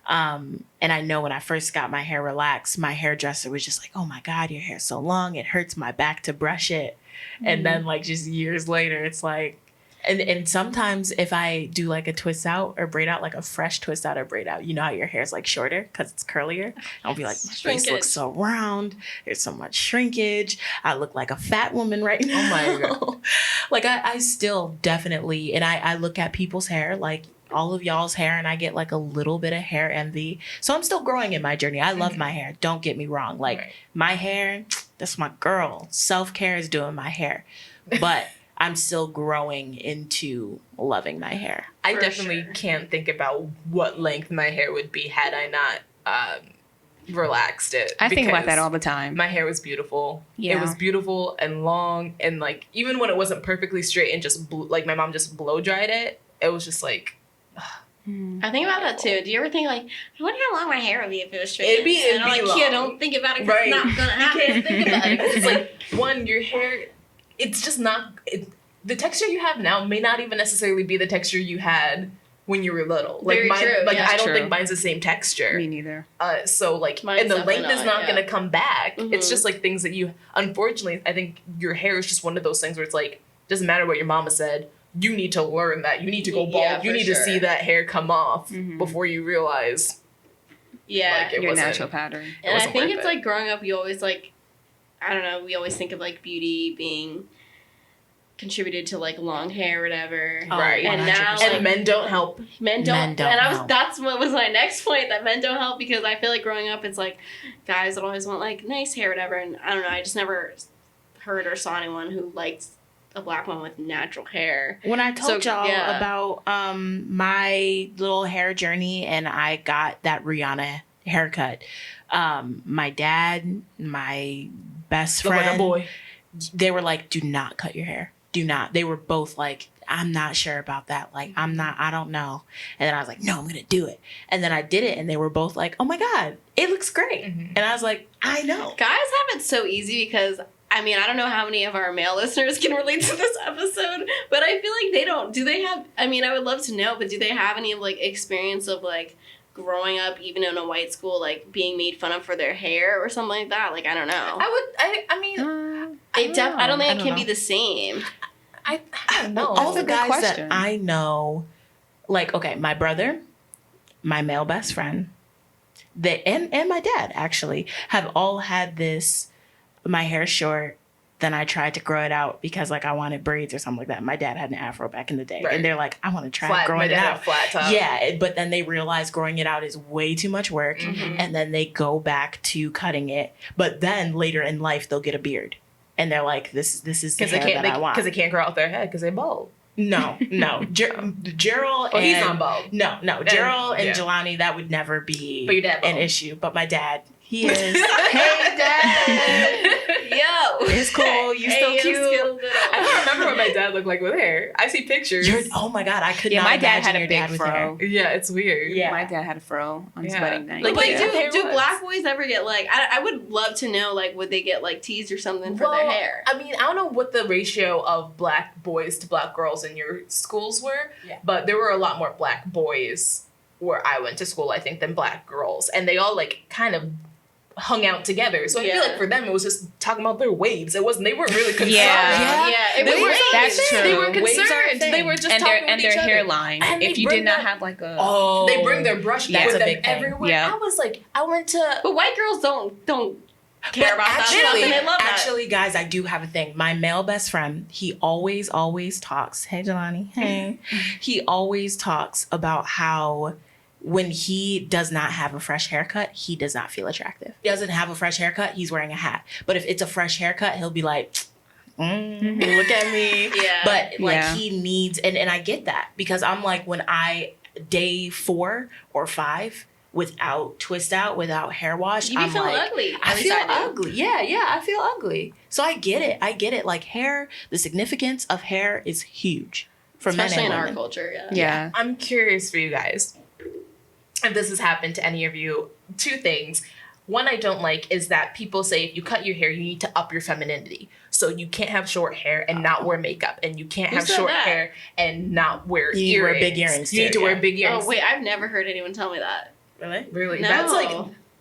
B: And I know when I first got my hair relaxed, my hairdresser was just like, oh my God, your hair's so long. It hurts my back to brush it. And then like just years later, it's like, and sometimes if I do like a twist out or braid out, like a fresh twist out or braid out, you know how your hair's like shorter because it's curlier. I'll be like, my face
C: Shrinkage.
B: looks so round. There's so much shrinkage. I look like a fat woman right now.
D: Oh my God.
B: Like I still definitely, and I look at people's hair, like all of y'all's hair, and I get like a little bit of hair envy. So I'm still growing in my journey. I love my hair. Don't get me wrong. Like
D: Right.
B: my hair, that's my girl. Self-care is doing my hair. But I'm still growing into loving my hair.
D: I
C: For
D: definitely
C: sure.
D: can't think about what length my hair would be had I not relaxed it.
A: I think about that
D: because
A: all the time.
D: My hair was beautiful.
A: Yeah.
D: It was beautiful and long, and like even when it wasn't perfectly straight and just like my mom just blow dried it, it was just like
C: I think about that too. Do you ever think like, I wonder how long my hair would be if it was straight?
D: It'd be
C: and I'm like,
D: long.
C: yeah, don't think about it 'cause
D: Right.
C: it's not gonna happen.
D: You can't think about it. 'Cause it's like, one, your hair, it's just not, the texture you have now may not even necessarily be the texture you had when you were little. Like
C: Very
D: mine,
C: true,
D: like
C: yeah.
D: I don't
A: True.
D: think mine's the same texture.
A: Me neither.
D: So like,
C: Mine's
D: and the
C: definitely
D: length is
C: not,
D: not
C: yeah.
D: gonna come back. It's
C: Mhm.
D: just like things that you, unfortunately, I think your hair is just one of those things where it's like, doesn't matter what your mama said, you need to learn that. You need to go bald.
C: Yeah,
D: You
C: for
D: need to
C: sure.
D: see that hair come off
A: Mhm.
D: before you realize
C: Yeah.
D: like, it
A: Your
D: wasn't-
A: natural pattern.
C: And I
D: wasn't
C: think
D: worth
C: it's
D: it.
C: like growing up, you always like, I don't know, we always think of like beauty being contributed to like long hair or whatever.
B: Oh,
D: Right.
C: And now
B: 100%.
D: and men don't help.
C: men don't,
B: Men don't
C: and
B: help.
C: that's what was my next point, that men don't help, because I feel like growing up it's like guys that always want like nice hair or whatever, and I don't know, I just never heard or saw anyone who liked a Black woman with natural hair.
B: When I told
C: So,
B: y'all
C: yeah.
B: about my little hair journey and I got that Rihanna haircut, my dad, my best
D: Look
B: friend,
D: like a boy.
B: they were like, do not cut your hair. do not. They were both like, I'm not sure about that. Like, I don't know. And then I was like, no, I'm going to do it. And then I did it. And they were both like, oh my God, it looks great. And I was like, I know.
C: Guys have it so easy because, I mean, I don't know how many of our male listeners can relate to this episode, but I feel like they don't. Do they have, I mean, I would love to know, but do they have any, like, experience of, like, growing up, even in a white school, like, being made fun of for their hair or something like that? Like, I don't know.
D: I mean,
C: I don't think it can be the same.
D: I don't know.
B: All the guys
A: question.
B: that I know, like, okay, my brother, my male best friend, and my dad actually have all had this, my hair's short, then I tried to grow it out because like I wanted braids or something like that. My dad had an afro back in the day.
D: Right.
B: And they're like, I want to try growing it out.
D: Flat top.
B: Yeah, but then they realize growing it out is way too much work. And then they go back to cutting it. But then later in life, they'll get a beard. And they're like, this is the hair that I want.
D: Because they can't grow out their head because they're bald.
B: No. Gerald and...
D: he's not bald.
B: No. Gerald and Jelani, that would never be
D: But your dad
B: an
D: bald.
B: issue. But my dad, he is. Hey, Dad!
C: Yo!
B: It's cool. You still cute.
D: I don't remember what my dad looked like with hair. I see pictures.
B: Oh my God, I could not
A: my dad
B: imagine
A: had a
B: your
A: big
B: dad with
A: fro.
B: hair.
D: Yeah, it's weird.
B: Yeah.
A: My dad had a fro on his
D: Yeah.
A: wedding night.
D: Like,
C: Like,
D: yeah.
C: do black boys ever get, like, I would love to know, like, would they get, like, teased or something for their hair?
D: I mean, I don't know what the ratio of black boys to black girls in your schools were, but there were a lot more black boys where I went to school, I think, than black girls. And they all, like, kind of hung out together. So I feel like for them, it was just talking about their waves. They weren't really concerned.
A: That's true.
D: They were
B: Waves are a
D: concerned.
B: thing.
D: They were just
A: and
D: talking
A: their
D: with each other.
A: hairline.
D: And
A: If
D: they
A: you
D: bring
A: did not
D: their-
A: have like a
D: They bring their brush
B: That's
D: with
B: a
D: them
B: big thing.
D: everywhere.
A: Yeah.
D: I was like, I went to...
C: But white girls don't care about that stuff,
B: Actually,
C: and they love that.
B: actually, guys, I do have a thing. My male best friend, he always talks. Hey, Jelani. Hey. He always talks about how when he does not have a fresh haircut, he does not feel attractive. He doesn't have a fresh haircut, he's wearing a hat. But if it's a fresh haircut, he'll be like, look at me.
C: Yeah.
B: But like he needs, and I get that because I'm like, when day 4 or 5, without twist out, without hair wash,
C: You be
B: I'm
C: feeling
B: like,
C: ugly.
B: I
C: At least
B: feel
C: I do.
B: ugly. Yeah, I feel ugly. So I get it. Like hair, the significance of hair is huge for
C: Especially
B: men and
C: in
B: women.
C: our culture,
A: yeah.
D: I'm curious for you guys if this has happened to any of you. 2 things. One I don't like is that people say if you cut your hair, you need to up your femininity. So you can't have short hair and not wear makeup, and you can't have
C: said
D: short
C: that?
D: hair and not wear
B: You need to
D: earrings.
B: wear big earrings,
D: You need
B: too,
D: to wear
B: yeah.
D: big earrings.
C: Oh wait, I've never heard anyone tell me that.
B: Really?
D: Really?
C: No.
D: That's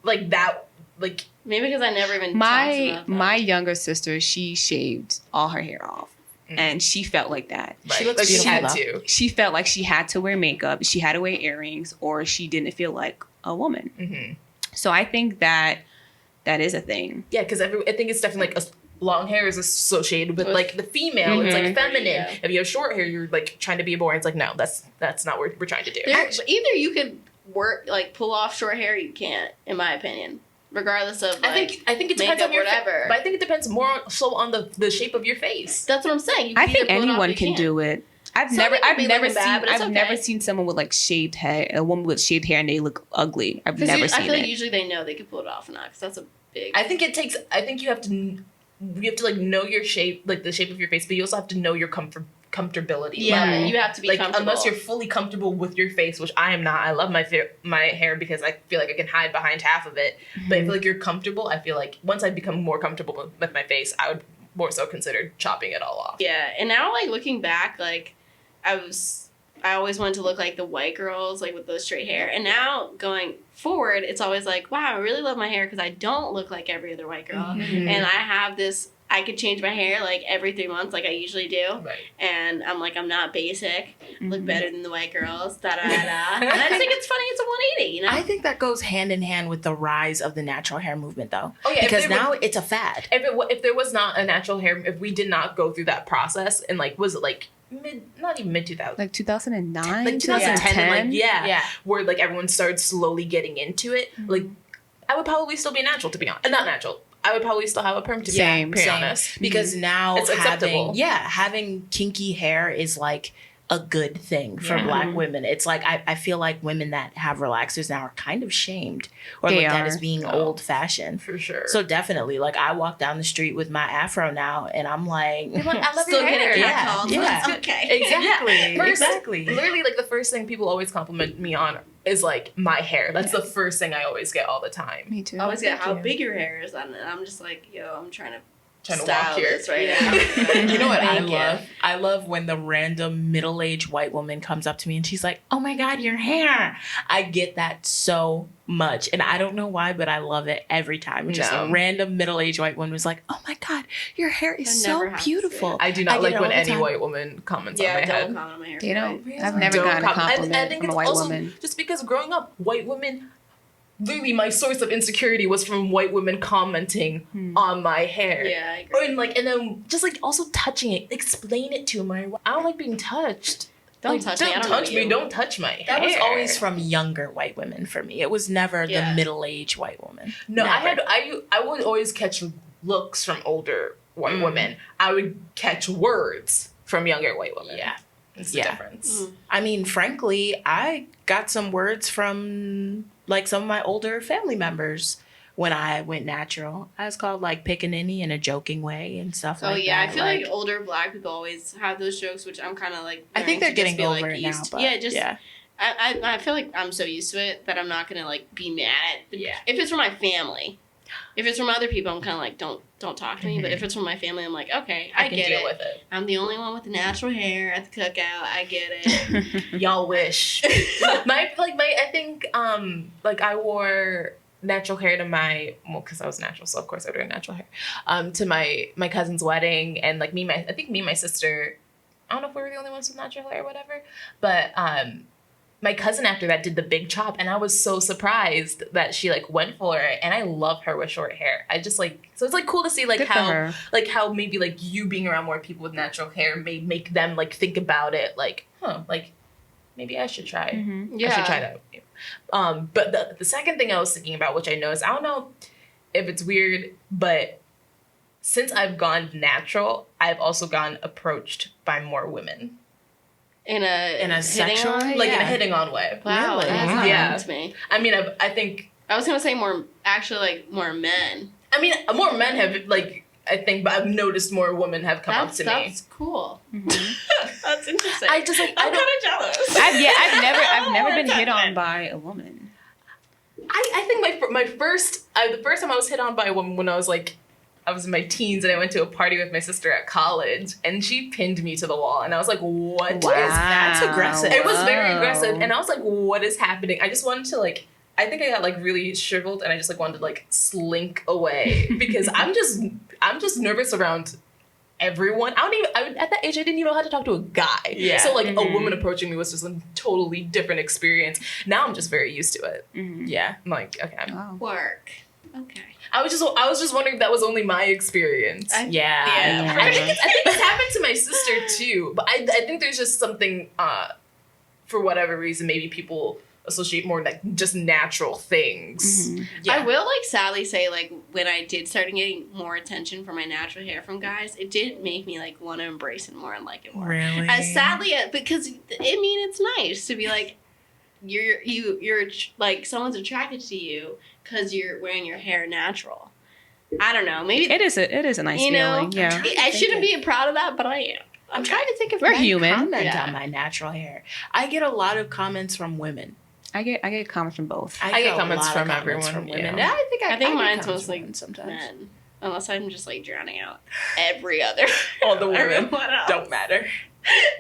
D: like that. Like
C: Maybe because I never even
A: My younger sister, she shaved all her hair off, and she felt like that.
B: She
D: right.
B: looks
D: like she
B: beautiful,
D: had
B: though.
D: to.
A: She felt like she had to wear makeup, she had to wear earrings, or she didn't feel like a woman.
D: Mm-hmm.
A: So I think that is a thing.
D: Yeah, because I think it's definitely like long hair is associated with like the female. It's like feminine.
C: Yeah.
D: If you have short hair, you're like trying to be a boy. It's like no, that's not what we're trying to do.
C: Either you could work pull off short hair, or you can't, in my opinion. Regardless of
D: I think it depends on your
C: whatever.
D: But I think it depends more on the shape of your face.
C: That's what I'm saying. You
A: I
C: can
A: think
C: either pull it off or
A: anyone
C: you
A: can
C: can't.
A: do it. I've
C: Some
A: never
C: people be looking bad, but it's
A: I've never
C: okay.
A: seen someone with like shaved hair, a woman with shaved hair, and they look ugly. I've
C: 'Cause
A: never
C: I
A: seen
C: feel
A: it.
C: like usually they know they can pull it off or not, because that's a big.
D: I think you have to like know your shape, like the shape of your face, but you also have to know your comfortability.
C: yeah,
D: level.
C: you have to be
D: Like
C: comfortable.
D: unless you're fully comfortable with your face, which I am not. I love my hair because I feel like I can hide behind half of it. But I feel like you're comfortable. I feel like once I become more comfortable with my face, I would more so consider chopping it all off.
C: Yeah, and now like looking back, like I always wanted to look like the white girls, like with the straight hair. And now going forward, it's always like, wow, I really love my hair because I don't look like every other white girl.
D: Mm-hmm.
C: And I have this, I could change my hair like every 3 months, like I usually do.
D: Right.
C: And I'm like, I'm not basic, look
A: Mhm.
C: better than the white girls, da da da. And I just think it's funny, it's a 180, you know?
B: I think that goes hand in hand with the rise of the natural hair movement, though.
D: Oh, yeah,
B: because
D: if they
B: now it's a fad.
D: If there was not a natural hair, if we did not go through that process, and like was it like not even mid 2000s,
A: Like 2009,
D: like 2010, and like
C: Yeah.
D: where like everyone started slowly getting into it. Like I would probably still be natural, to be honest. Not natural. I would probably still have a perm, to
A: Same,
D: be honest.
B: Because now
D: It's acceptable.
B: having kinky hair is like a good thing for Black women. It's like I feel like women that have relaxers now are kind of shamed or looked at as being old fashioned.
D: For sure.
B: So definitely, like I walk down the street with my afro now, and I'm like,
D: I love
C: Still
D: your hair.
C: getting
B: Yeah,
C: catcalled.
B: yeah.
C: It's okay.
D: Exactly.
B: Exactly.
D: Literally, like the first thing people always compliment me on is like my hair. That's the first thing I always get all the time.
A: Me too.
C: I always get how big your hair is, and I'm just like, yo, I'm trying to
D: walk here.
C: this right now.
B: You know what I
C: Thank you.
B: love? I love when the random middle-aged white woman comes up to me and she's like, "Oh my God, your hair!" I get that so much, and I don't know why, but I love it every time. It's just a random middle-aged white woman was like, "Oh my God, your hair is so beautiful."
D: I do not like when any white woman comments on my head.
C: Don't comment on my hair.
A: They don't.
C: Right?
A: I've never gotten a compliment
D: I think
A: from a
D: it's
A: white
D: also
A: woman.
D: just because growing up, white women. Literally, my source of insecurity was from white women commenting on my hair.
C: Yeah, I agree.
D: And then just like also touching it, explain it to my. I don't like being touched.
C: Don't touch me. I don't know you.
D: Don't touch my hair.
B: That was always from younger white women for me. It was never the middle-aged white woman.
D: No,
B: Never.
D: I would always catch looks from older white women. I would catch words from younger white women.
B: Yeah.
D: It's the difference.
B: I mean, frankly, I got some words from like some of my older family members when I went natural. I was called like pickaninny in a joking way and stuff like that.
C: Oh yeah, I feel like older Black people always have those jokes, which I'm kind of like.
B: I think they're
C: learning to
B: getting
C: just be,
B: over
C: like,
B: it now.
C: used to.
B: But
C: Yeah, I feel like I'm so used to it that I'm not gonna like be mad at. If it's from my family, if it's from other people, I'm kind of like don't talk to me. But if it's from my family, I'm like, okay, I
D: can
C: get
D: deal
C: it.
D: with it.
C: I'm the only one with the natural hair at the cookout. I get it.
D: Y'all wish. I think I wore natural hair to because I was natural, so of course I wore natural hair. To my cousin's wedding, and like I think me and my sister, I don't know if we were the only ones with natural hair or whatever, but my cousin after that did the big chop, and I was so surprised that she like went for it, and I love her with short hair. I just like, so it's like cool to see like how maybe like you being around more people with natural hair may make them like think about it, like like maybe I should try. I should try that. But the second thing I was thinking about, which I noticed, I don't know if it's weird, but since I've gone natural, I've also gotten approached by more women.
C: In a
B: sexual
C: way?
D: Like in a hitting on way.
C: Wow,
B: Really?
C: that's not
D: Yeah.
C: happened to me.
D: I mean, I think.
C: I was gonna say more men.
D: I mean, more men have like I think, but I've noticed more women have come up to me.
C: That's cool. That's interesting.
D: I just like
C: I'm kind of jealous.
A: I've never been hit on by a woman.
D: I think my first the first time I was hit on by a woman when I was in my teens and I went to a party with my sister at college and she pinned me to the wall and I was like, what is
B: That's aggressive.
D: It was very aggressive and I was like, what is happening? I just wanted to like, I think I got like really shriveled and I just like wanted to like slink away because I'm just nervous around everyone. At that age I didn't even know how to talk to a guy.
B: Yeah.
D: So like a woman approaching me was just a totally different experience. Now I'm just very used to it.
B: Yeah.
D: I'm like, okay.
A: Wow.
C: Work. Okay.
D: I was just wondering if that was only my experience.
B: Yeah.
D: I think it's happened to my sister too, but I think there's just something for whatever reason maybe people associate more like just natural things.
B: Yeah.
C: I will like sadly say like when I did start getting more attention for my natural hair from guys, it did make me like want to embrace it more and like it more.
B: Really?
C: As sadly because it's nice to be like you're like someone's attracted to you because you're wearing your hair natural. I don't know. Maybe
A: it is a nice feeling. Yeah.
C: I shouldn't be proud of that, but I am.
B: I'm trying to think if
A: We're
B: men
A: human.
B: comment on my natural hair. I get a lot of comments from women.
A: I get comments from both.
D: I get comments
B: a lot of
D: from everyone,
B: from women.
D: yeah.
C: I think mine's
B: comments from
C: mostly
B: women sometimes.
C: men. Unless I'm just like drowning out every other.
D: All the women
C: everyone else.
D: don't matter.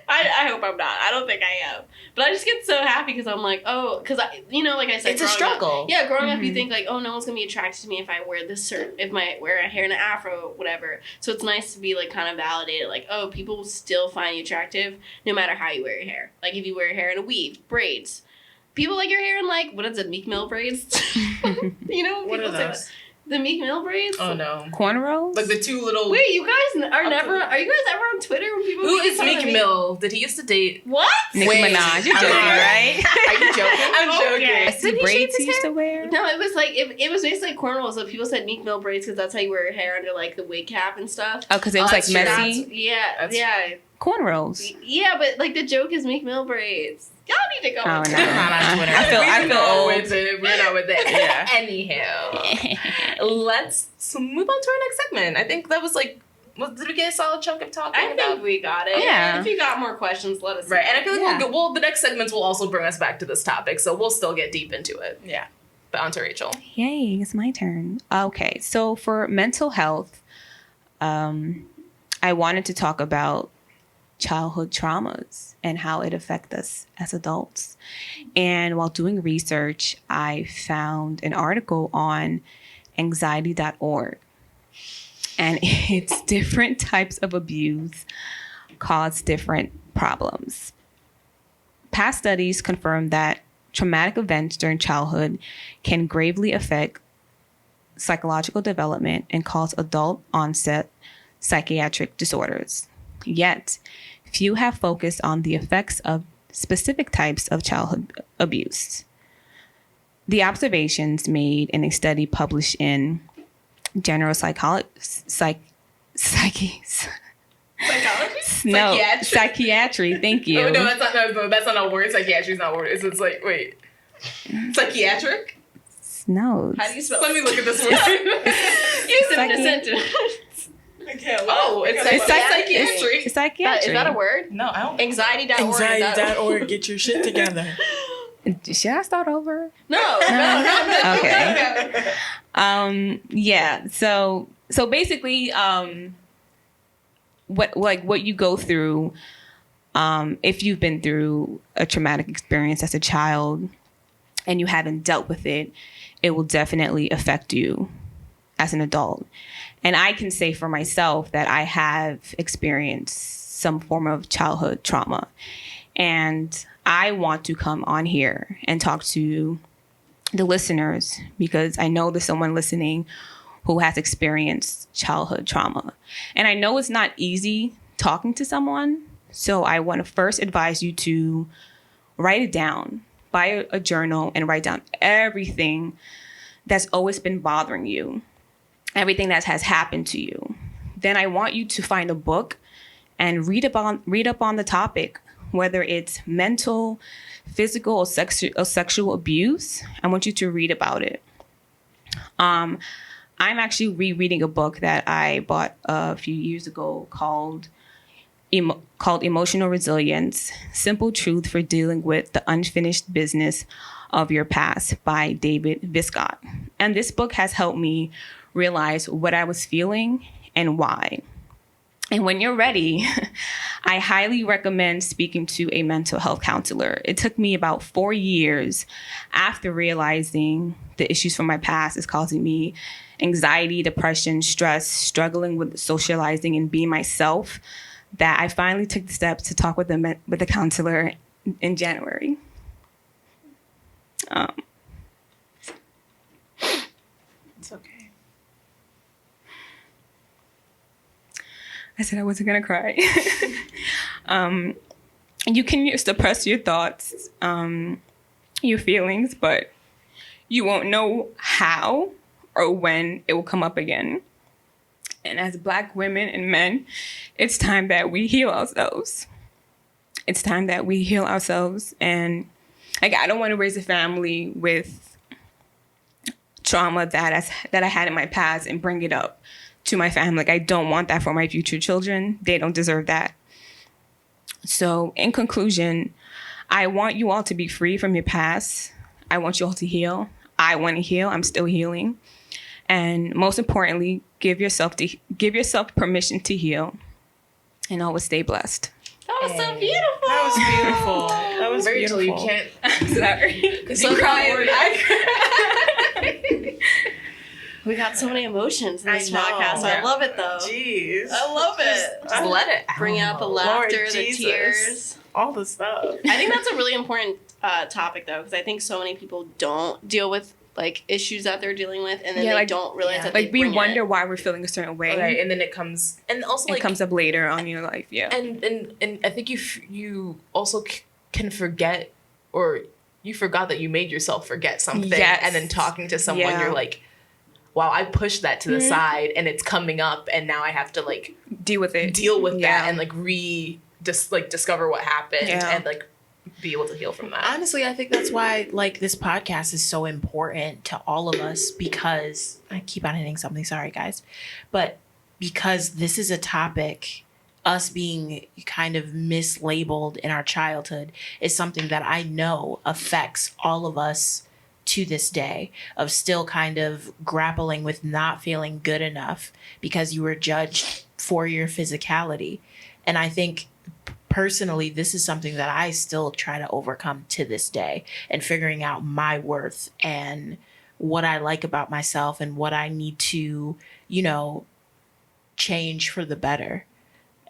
C: I hope I'm not. I don't think I am. But I just get so happy because I'm like, oh, because like I said,
B: It's a
C: growing
B: struggle.
C: Up, yeah, growing up, you think like, oh, no one's gonna be attracted to me if I wear this certain, if I wear a hair in an afro, whatever. So it's nice to be like kind of validated, like, oh, people still find you attractive no matter how you wear your hair. Like if you wear your hair in a weave, braids, people like your hair in like what is it, Meek Mill braids?
B: What are
C: people say
B: those?
C: that. The Meek Mill braids?
D: Oh no.
A: Cornrows?
D: Like the two little
C: Wait, you guys are you guys ever on Twitter when people
D: Who
C: make
D: is
C: fun of
D: Meek Mill? Did he used to date
C: What?
A: Nicki Minaj. You're joking, right?
B: Are you joking?
D: I'm joking.
C: Okay.
A: The braids he used to wear?
C: No, it was like it was basically cornrows. So people said Meek Mill braids because that's how you wear your hair under like the wig cap and stuff.
A: Oh, because it was like
D: that's true.
A: messy?
C: Yeah,
D: That's-
C: yeah.
A: cornrows.
C: Yeah, but like the joke is Meek Mill braids. Y'all need to go.
A: Oh,
C: with
A: no.
C: that.
B: Not on Twitter.
A: I feel old.
D: We're not with it. Anyhow, let's move on to our next segment. I think that was like, did we get a solid chunk of talking
C: I
D: about?
C: think we got it.
A: Yeah.
C: If you got more questions, let us know.
D: Right, and I feel like
A: Yeah.
D: the next segments will also bring us back to this topic, so we'll still get deep into it.
B: Yeah.
D: But on to Rachel.
A: Yay, it's my turn. Okay, so for mental health, I wanted to talk about childhood traumas and how it affects us as adults. And while doing research, I found an article on anxiety.org. And it's different types of abuse cause different problems. Past studies confirm that traumatic events during childhood can gravely affect psychological development and cause adult onset psychiatric disorders. Yet, few have focused on the effects of specific types of childhood abuse. The observations made in a study published in General Psychology?
C: Psychology?
A: No,
D: Psychiatry?
A: psychiatry. Thank you.
D: Oh, no, that's not a word. Psychiatry's not a word. It's like, wait. Psychiatric?
A: No.
C: How do you spell?
D: Let me look at this word.
C: Use it in a sentence.
B: I can't
D: Oh, it's psychiatry.
A: It's psychiatry.
C: Is that a word?
D: No, I don't.
C: Anxiety.org.
B: Anxiety.org. Get your shit together.
A: Should I start over?
C: No.
A: Okay. Yeah. So basically, what you go through, if you've been through a traumatic experience as a child and you haven't dealt with it, it will definitely affect you as an adult. And I can say for myself that I have experienced some form of childhood trauma. And I want to come on here and talk to the listeners because I know there's someone listening who has experienced childhood trauma. And I know it's not easy talking to someone. So I want to first advise you to write it down, buy a journal and write down everything that's always been bothering you, everything that has happened to you. Then I want you to find a book and read up on the topic, whether it's mental, physical, or sexual abuse. I want you to read about it. I'm actually rereading a book that I bought a few years ago called Emotional Resilience: Simple Truth for Dealing with the Unfinished Business of Your Past by David Viscott. And this book has helped me realize what I was feeling and why. And when you're ready, I highly recommend speaking to a mental health counselor. It took me about 4 years after realizing the issues from my past is causing me anxiety, depression, stress, struggling with socializing and being myself, that I finally took the steps to talk with a counselor in January.
B: It's okay.
A: I said I wasn't going to cry. You can suppress your thoughts, your feelings, but you won't know how or when it will come up again. And as Black women and men, it's time that we heal ourselves. It's time that we heal ourselves. And like, I don't want to raise a family with trauma that I had in my past and bring it up to my family. Like, I don't want that for my future children. They don't deserve that. So in conclusion, I want you all to be free from your past. I want you all to heal. I want to heal. I'm still healing. And most importantly, give yourself permission to heal, and always stay blessed.
C: That was so beautiful.
B: That was beautiful. That was
D: Rachel,
B: beautiful.
D: you can't.
A: Sorry.
C: So we got so many emotions in this
B: I know.
C: podcast. I love it though.
B: Jeez.
C: I love it.
D: Just let it out.
C: Bring out the
B: Lord
C: laughter, the
B: Jesus.
C: tears.
B: All the stuff.
C: I think that's a really important topic though, because I think so many people don't deal with like issues that they're dealing with, and then they don't realize that
A: Like,
C: they
A: we
C: bring
A: wonder
C: it.
A: why we're feeling a certain way.
D: Right, and then it comes, and also
A: It comes up later on in your life, yeah.
D: And I think you also can forget, or you forgot that you made yourself forget something,
A: Yes.
D: and then talking to someone,
A: Yeah.
D: you're like, wow, I pushed that to the side, and it's coming up, and now I have to like
A: Deal with it.
D: deal with that and like just like discover what happened and like be able to heal from that.
B: Honestly, I think that's why like this podcast is so important to all of us, because I keep on hitting something, sorry guys, but because this is a topic, us being kind of mislabeled in our childhood is something that I know affects all of us to this day, of still kind of grappling with not feeling good enough because you were judged for your physicality. And I think personally, this is something that I still try to overcome to this day, and figuring out my worth and what I like about myself and what I need to, you know, change for the better.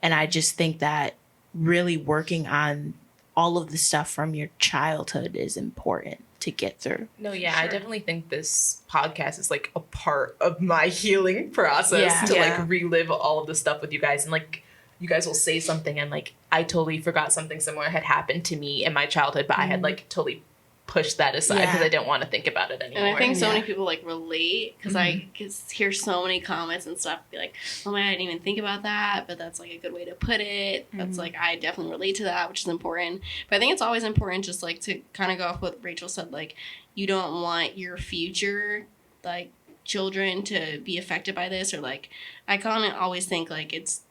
B: And I just think that really working on all of the stuff from your childhood is important to get through.
D: No, yeah, I definitely think this podcast is like a part of my healing process to like relive all of the stuff with you guys. And like, you guys will say something and like, I totally forgot something similar had happened to me in my childhood, but I had like totally pushed that aside because I didn't want to think about it anymore.
C: And I think so many people like relate, because I hear so many comments and stuff be like, oh my, I didn't even think about that, but that's like a good way to put it. That's like, I definitely relate to that, which is important. But I think it's always important just like to kind of go off what Rachel said, like you don't want your future like children to be affected by this, or like I kind of always think like it's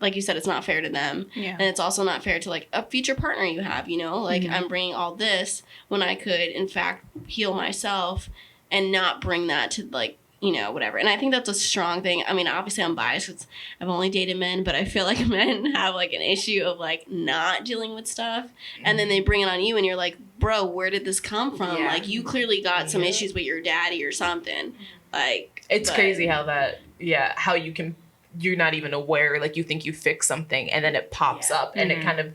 C: like you said, it's not fair to them. And it's also not fair to like a future partner you have, you know, like I'm bringing all this when I could in fact heal myself and not bring that to like, you know, whatever. And I think that's a strong thing. I mean, obviously I'm biased because I've only dated men, but I feel like men have like an issue of like not dealing with stuff. And then they bring it on you and you're like, bro, where did this come from? Like you clearly got some issues with your daddy or something. Like
D: it's crazy how that, how you can, you're not even aware, like you think you fix something and then it pops up and it kind of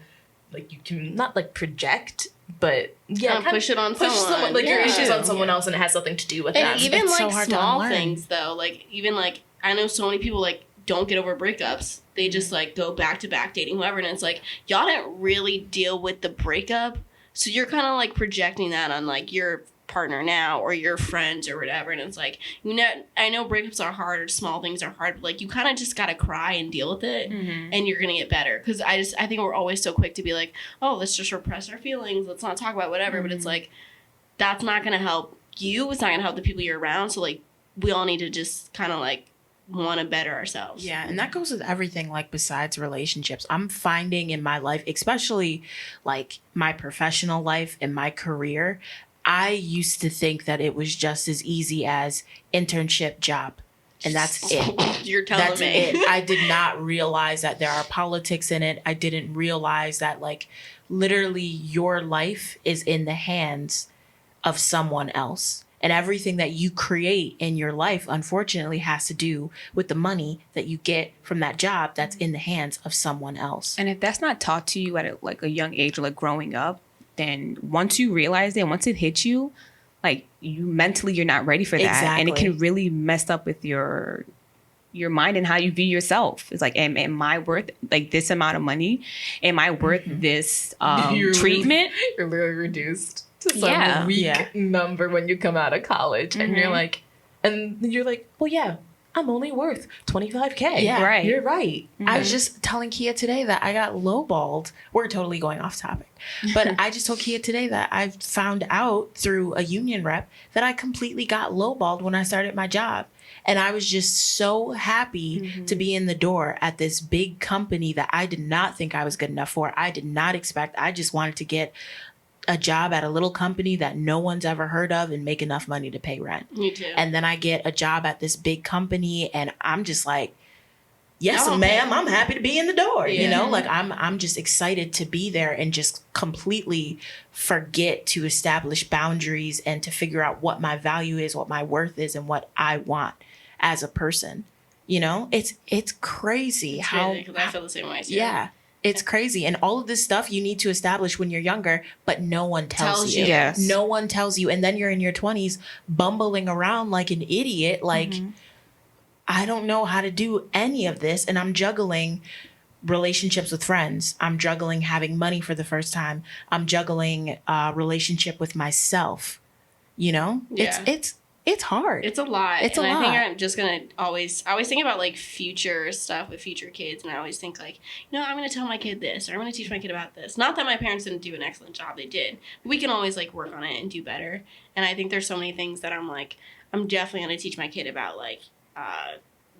D: like you can not like project, but kind
C: push it on someone.
D: Like your issues on someone else and it has something to do with that.
C: And even like small things though, like even like I know so many people like don't get over breakups. They just like go back to back dating whoever, and it's like y'all didn't really deal with the breakup, so you're kind of like projecting that on like your partner now or your friends or whatever. And it's like, you know, I know breakups are hard or small things are hard, but like you kind of just gotta cry and deal with it and you're gonna get better. Because I think we're always so quick to be like, oh, let's just repress our feelings, let's not talk about whatever. But it's like, that's not gonna help you, it's not gonna help the people you're around. So like we all need to just kind of like want to better ourselves.
B: And that goes with everything, like besides relationships. I'm finding in my life, especially like my professional life and my career, I used to think that it was just as easy as internship, job, and that's it.
C: You're telling me.
B: It. I did not realize that there are politics in it. I didn't realize that like literally your life is in the hands of someone else. And everything that you create in your life, unfortunately, has to do with the money that you get from that job that's in the hands of someone else.
A: And if that's not taught to you at a young age or like growing up, then once you realize it, once it hits you, like you mentally, you're not ready for that. And it can really mess up with your mind and how you view yourself. It's like, am I worth like this amount of money? Am I worth this treatment?
D: You're literally reduced to some weak number when you come out of college. And you're like, well, yeah, I'm only worth $25K.
B: Yeah,
A: right.
B: You're right. I was just telling Kia today that I got lowballed. We're totally going off topic. But I just told Kia today that I found out through a union rep that I completely got lowballed when I started my job. And I was just so happy to be in the door at this big company that I did not think I was good enough for. I did not expect. I just wanted to get a job at a little company that no one's ever heard of and make enough money to pay rent.
C: Me too.
B: And then I get a job at this big company and I'm just like, yes, ma'am, I'm happy to be in the door. You know, like I'm just excited to be there and just completely forget to establish boundaries and to figure out what my value is, what my worth is, and what I want as a person. You know, it's crazy how,
C: because I feel the same way too.
B: Yeah. It's crazy. And all of this stuff you need to establish when you're younger, but no one tells you.
A: Yes.
B: No one tells you. And then you're in your 20s bumbling around like an idiot. Like, I don't know how to do any of this. And I'm juggling relationships with friends. I'm juggling having money for the first time. I'm juggling a relationship with myself. You know?
C: Yeah.
B: It's hard.
C: It's a lot.
B: It's a lot.
C: I think I'm just going to I always think about like future stuff with future kids. And I always think like, I'm going to tell my kid this, or I'm going to teach my kid about this. Not that my parents didn't do an excellent job. They did. But we can always like work on it and do better. And I think there's so many things that I'm like, I'm definitely going to teach my kid about like,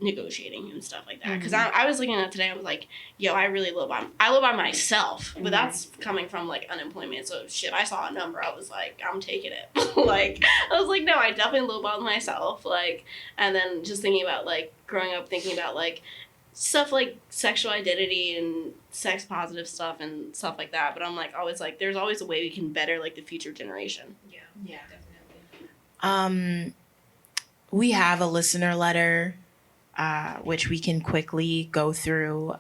C: negotiating and stuff like that. Because I was looking at it today, I was like, yo, I really live by myself. But that's coming from like unemployment. So shit, I saw a number, I was like, I'm taking it. Like, I was like, no, I definitely live by myself. Like, and then just thinking about like growing up, thinking about like stuff like sexual identity and sex positive stuff and stuff like that. But I'm like, always like, there's always a way we can better like the future generation.
A: Yeah, definitely.
B: We have a listener letter, which we can quickly go through.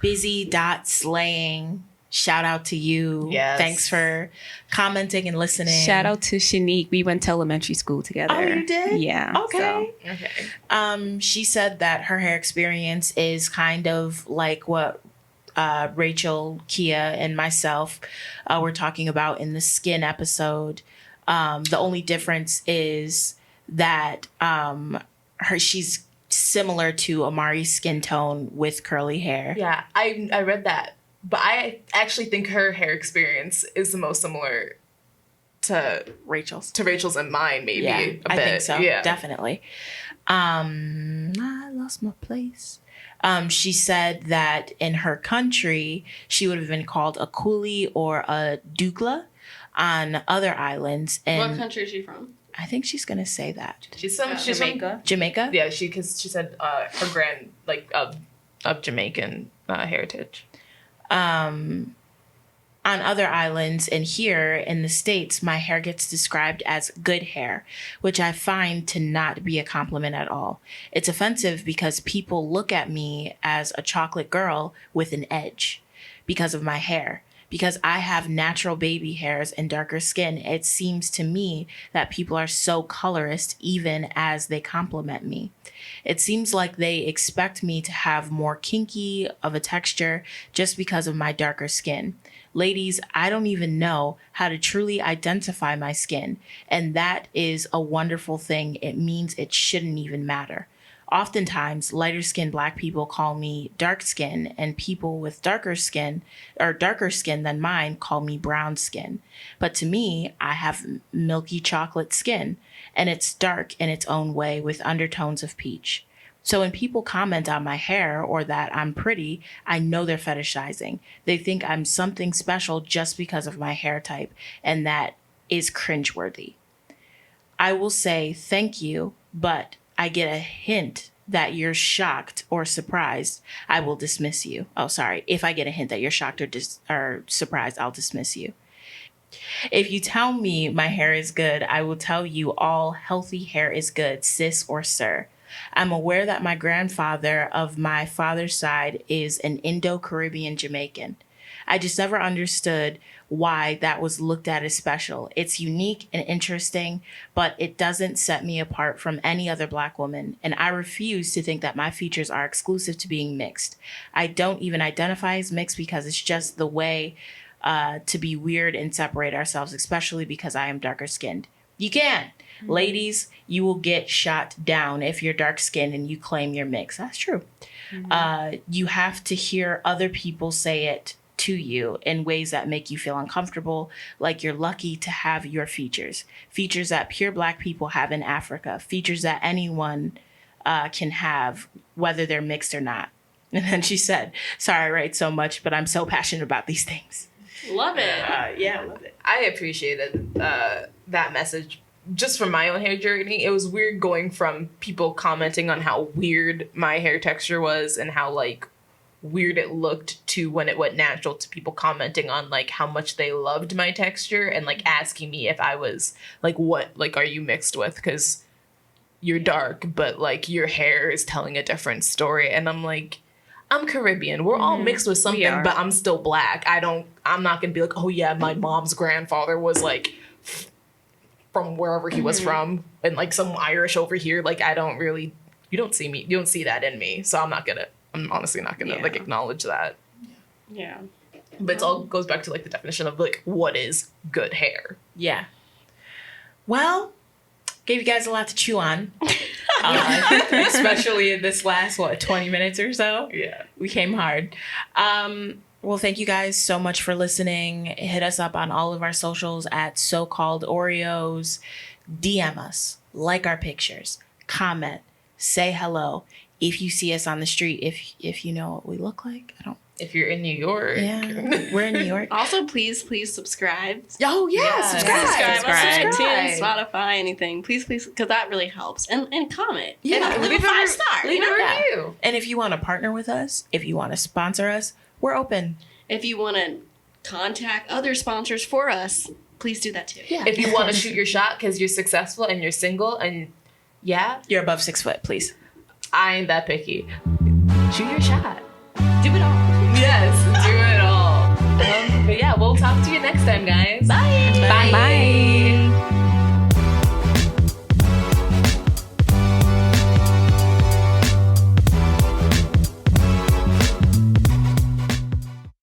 B: Busy.slaying. Shout out to you.
D: Yes.
B: Thanks for commenting and listening.
A: Shout out to Shanique. We went to elementary school together.
B: Oh, you did?
A: Yeah.
B: Okay.
A: So.
D: Okay.
B: She said that her hair experience is kind of like what Rachel, Kia, and myself were talking about in the skin episode. The only difference is that she's similar to Amari's skin tone with curly hair.
D: Yeah, I read that, but I actually think her hair experience is the most similar to
B: Rachel's
D: and mine, maybe.
B: Yeah,
D: a bit.
B: I think so.
D: Yeah,
B: Definitely. I lost my place. She said that in her country, she would have been called a coolie or a dugla on other islands. And
C: What country is she from?
B: I think she's gonna say that.
D: she's
A: Jamaica.
D: From,
B: Jamaica?
D: yeah, because she said her grand of Jamaican heritage.
B: On other islands and here in the States, my hair gets described as good hair, which I find to not be a compliment at all. It's offensive because people look at me as a chocolate girl with an edge because of my hair. Because I have natural baby hairs and darker skin, it seems to me that people are so colorist even as they compliment me. It seems like they expect me to have more kinky of a texture just because of my darker skin. Ladies, I don't even know how to truly identify my skin, and that is a wonderful thing. It means it shouldn't even matter. Oftentimes, lighter-skinned Black people call me dark skin, and people with darker skin than mine call me brown skin. But to me, I have milky chocolate skin, and it's dark in its own way with undertones of peach. So when people comment on my hair or that I'm pretty, I know they're fetishizing. They think I'm something special just because of my hair type, and that is cringeworthy. I will say thank you, but I get a hint that you're shocked or surprised, I will dismiss you. Oh, sorry. If I get a hint that you're shocked or surprised, I'll dismiss you. If you tell me my hair is good, I will tell you all healthy hair is good, sis or sir. I'm aware that my grandfather of my father's side is an Indo-Caribbean Jamaican. I just never understood why that was looked at as special. It's unique and interesting, but it doesn't set me apart from any other Black woman, and I refuse to think that my features are exclusive to being mixed. I don't even identify as mixed because it's just the way to be weird and separate ourselves, especially because I am darker skinned. You can. Mm-hmm. Ladies, you will get shot down if you're dark skinned and you claim you're mixed. That's true. Mm-hmm. You have to hear other people say it to you in ways that make you feel uncomfortable, like you're lucky to have your features that pure Black people have in Africa, features that anyone can have, whether they're mixed or not. And then she said, sorry I write so much, but I'm so passionate about these things.
C: Love it.
B: Yeah, love it.
D: I appreciated that message. Just from my own hair journey, it was weird going from people commenting on how weird my hair texture was and how like weird it looked to when it went natural to people commenting on like how much they loved my texture and like asking me if I was like, what like are you mixed with, because you're dark but like your hair is telling a different story. And I'm like, I'm Caribbean, we're all mixed with something, but I'm still Black. I'm not gonna be like, oh yeah, my mom's grandfather was like from wherever he was from, and like some Irish over here. Like you don't see that in me, so I'm honestly not gonna like acknowledge that.
C: Yeah.
D: But it all goes back to like the definition of like what is good hair.
B: Yeah. Well, Gave you guys a lot to chew on. Especially in this last, 20 minutes or so?
D: Yeah.
B: We came hard. Well, thank you guys so much for listening. Hit us up on all of our socials at So-Called Oreos. DM us, like our pictures, comment, say hello. If you see us on the street, if you know what we look like,
D: If you're in New York.
B: Yeah, we're in New York.
C: Also, please subscribe.
B: Oh, yeah, subscribe.
C: Subscribe. iTunes, Spotify, anything. Please, because that really helps. And comment.
B: Yeah.
C: And leave a 5-star.
D: Leave a review.
B: And if you want to partner with us, if you want to sponsor us, we're open.
C: If you want to contact other sponsors for us, please do that too.
B: Yeah.
D: If you want to shoot your shot because you're successful and you're single and
B: you're above 6 foot, please.
D: I ain't that picky. Shoot your shot.
C: Do it all.
D: Yes, do it all. But yeah, we'll talk to you next time, guys.
C: Bye.
D: Bye.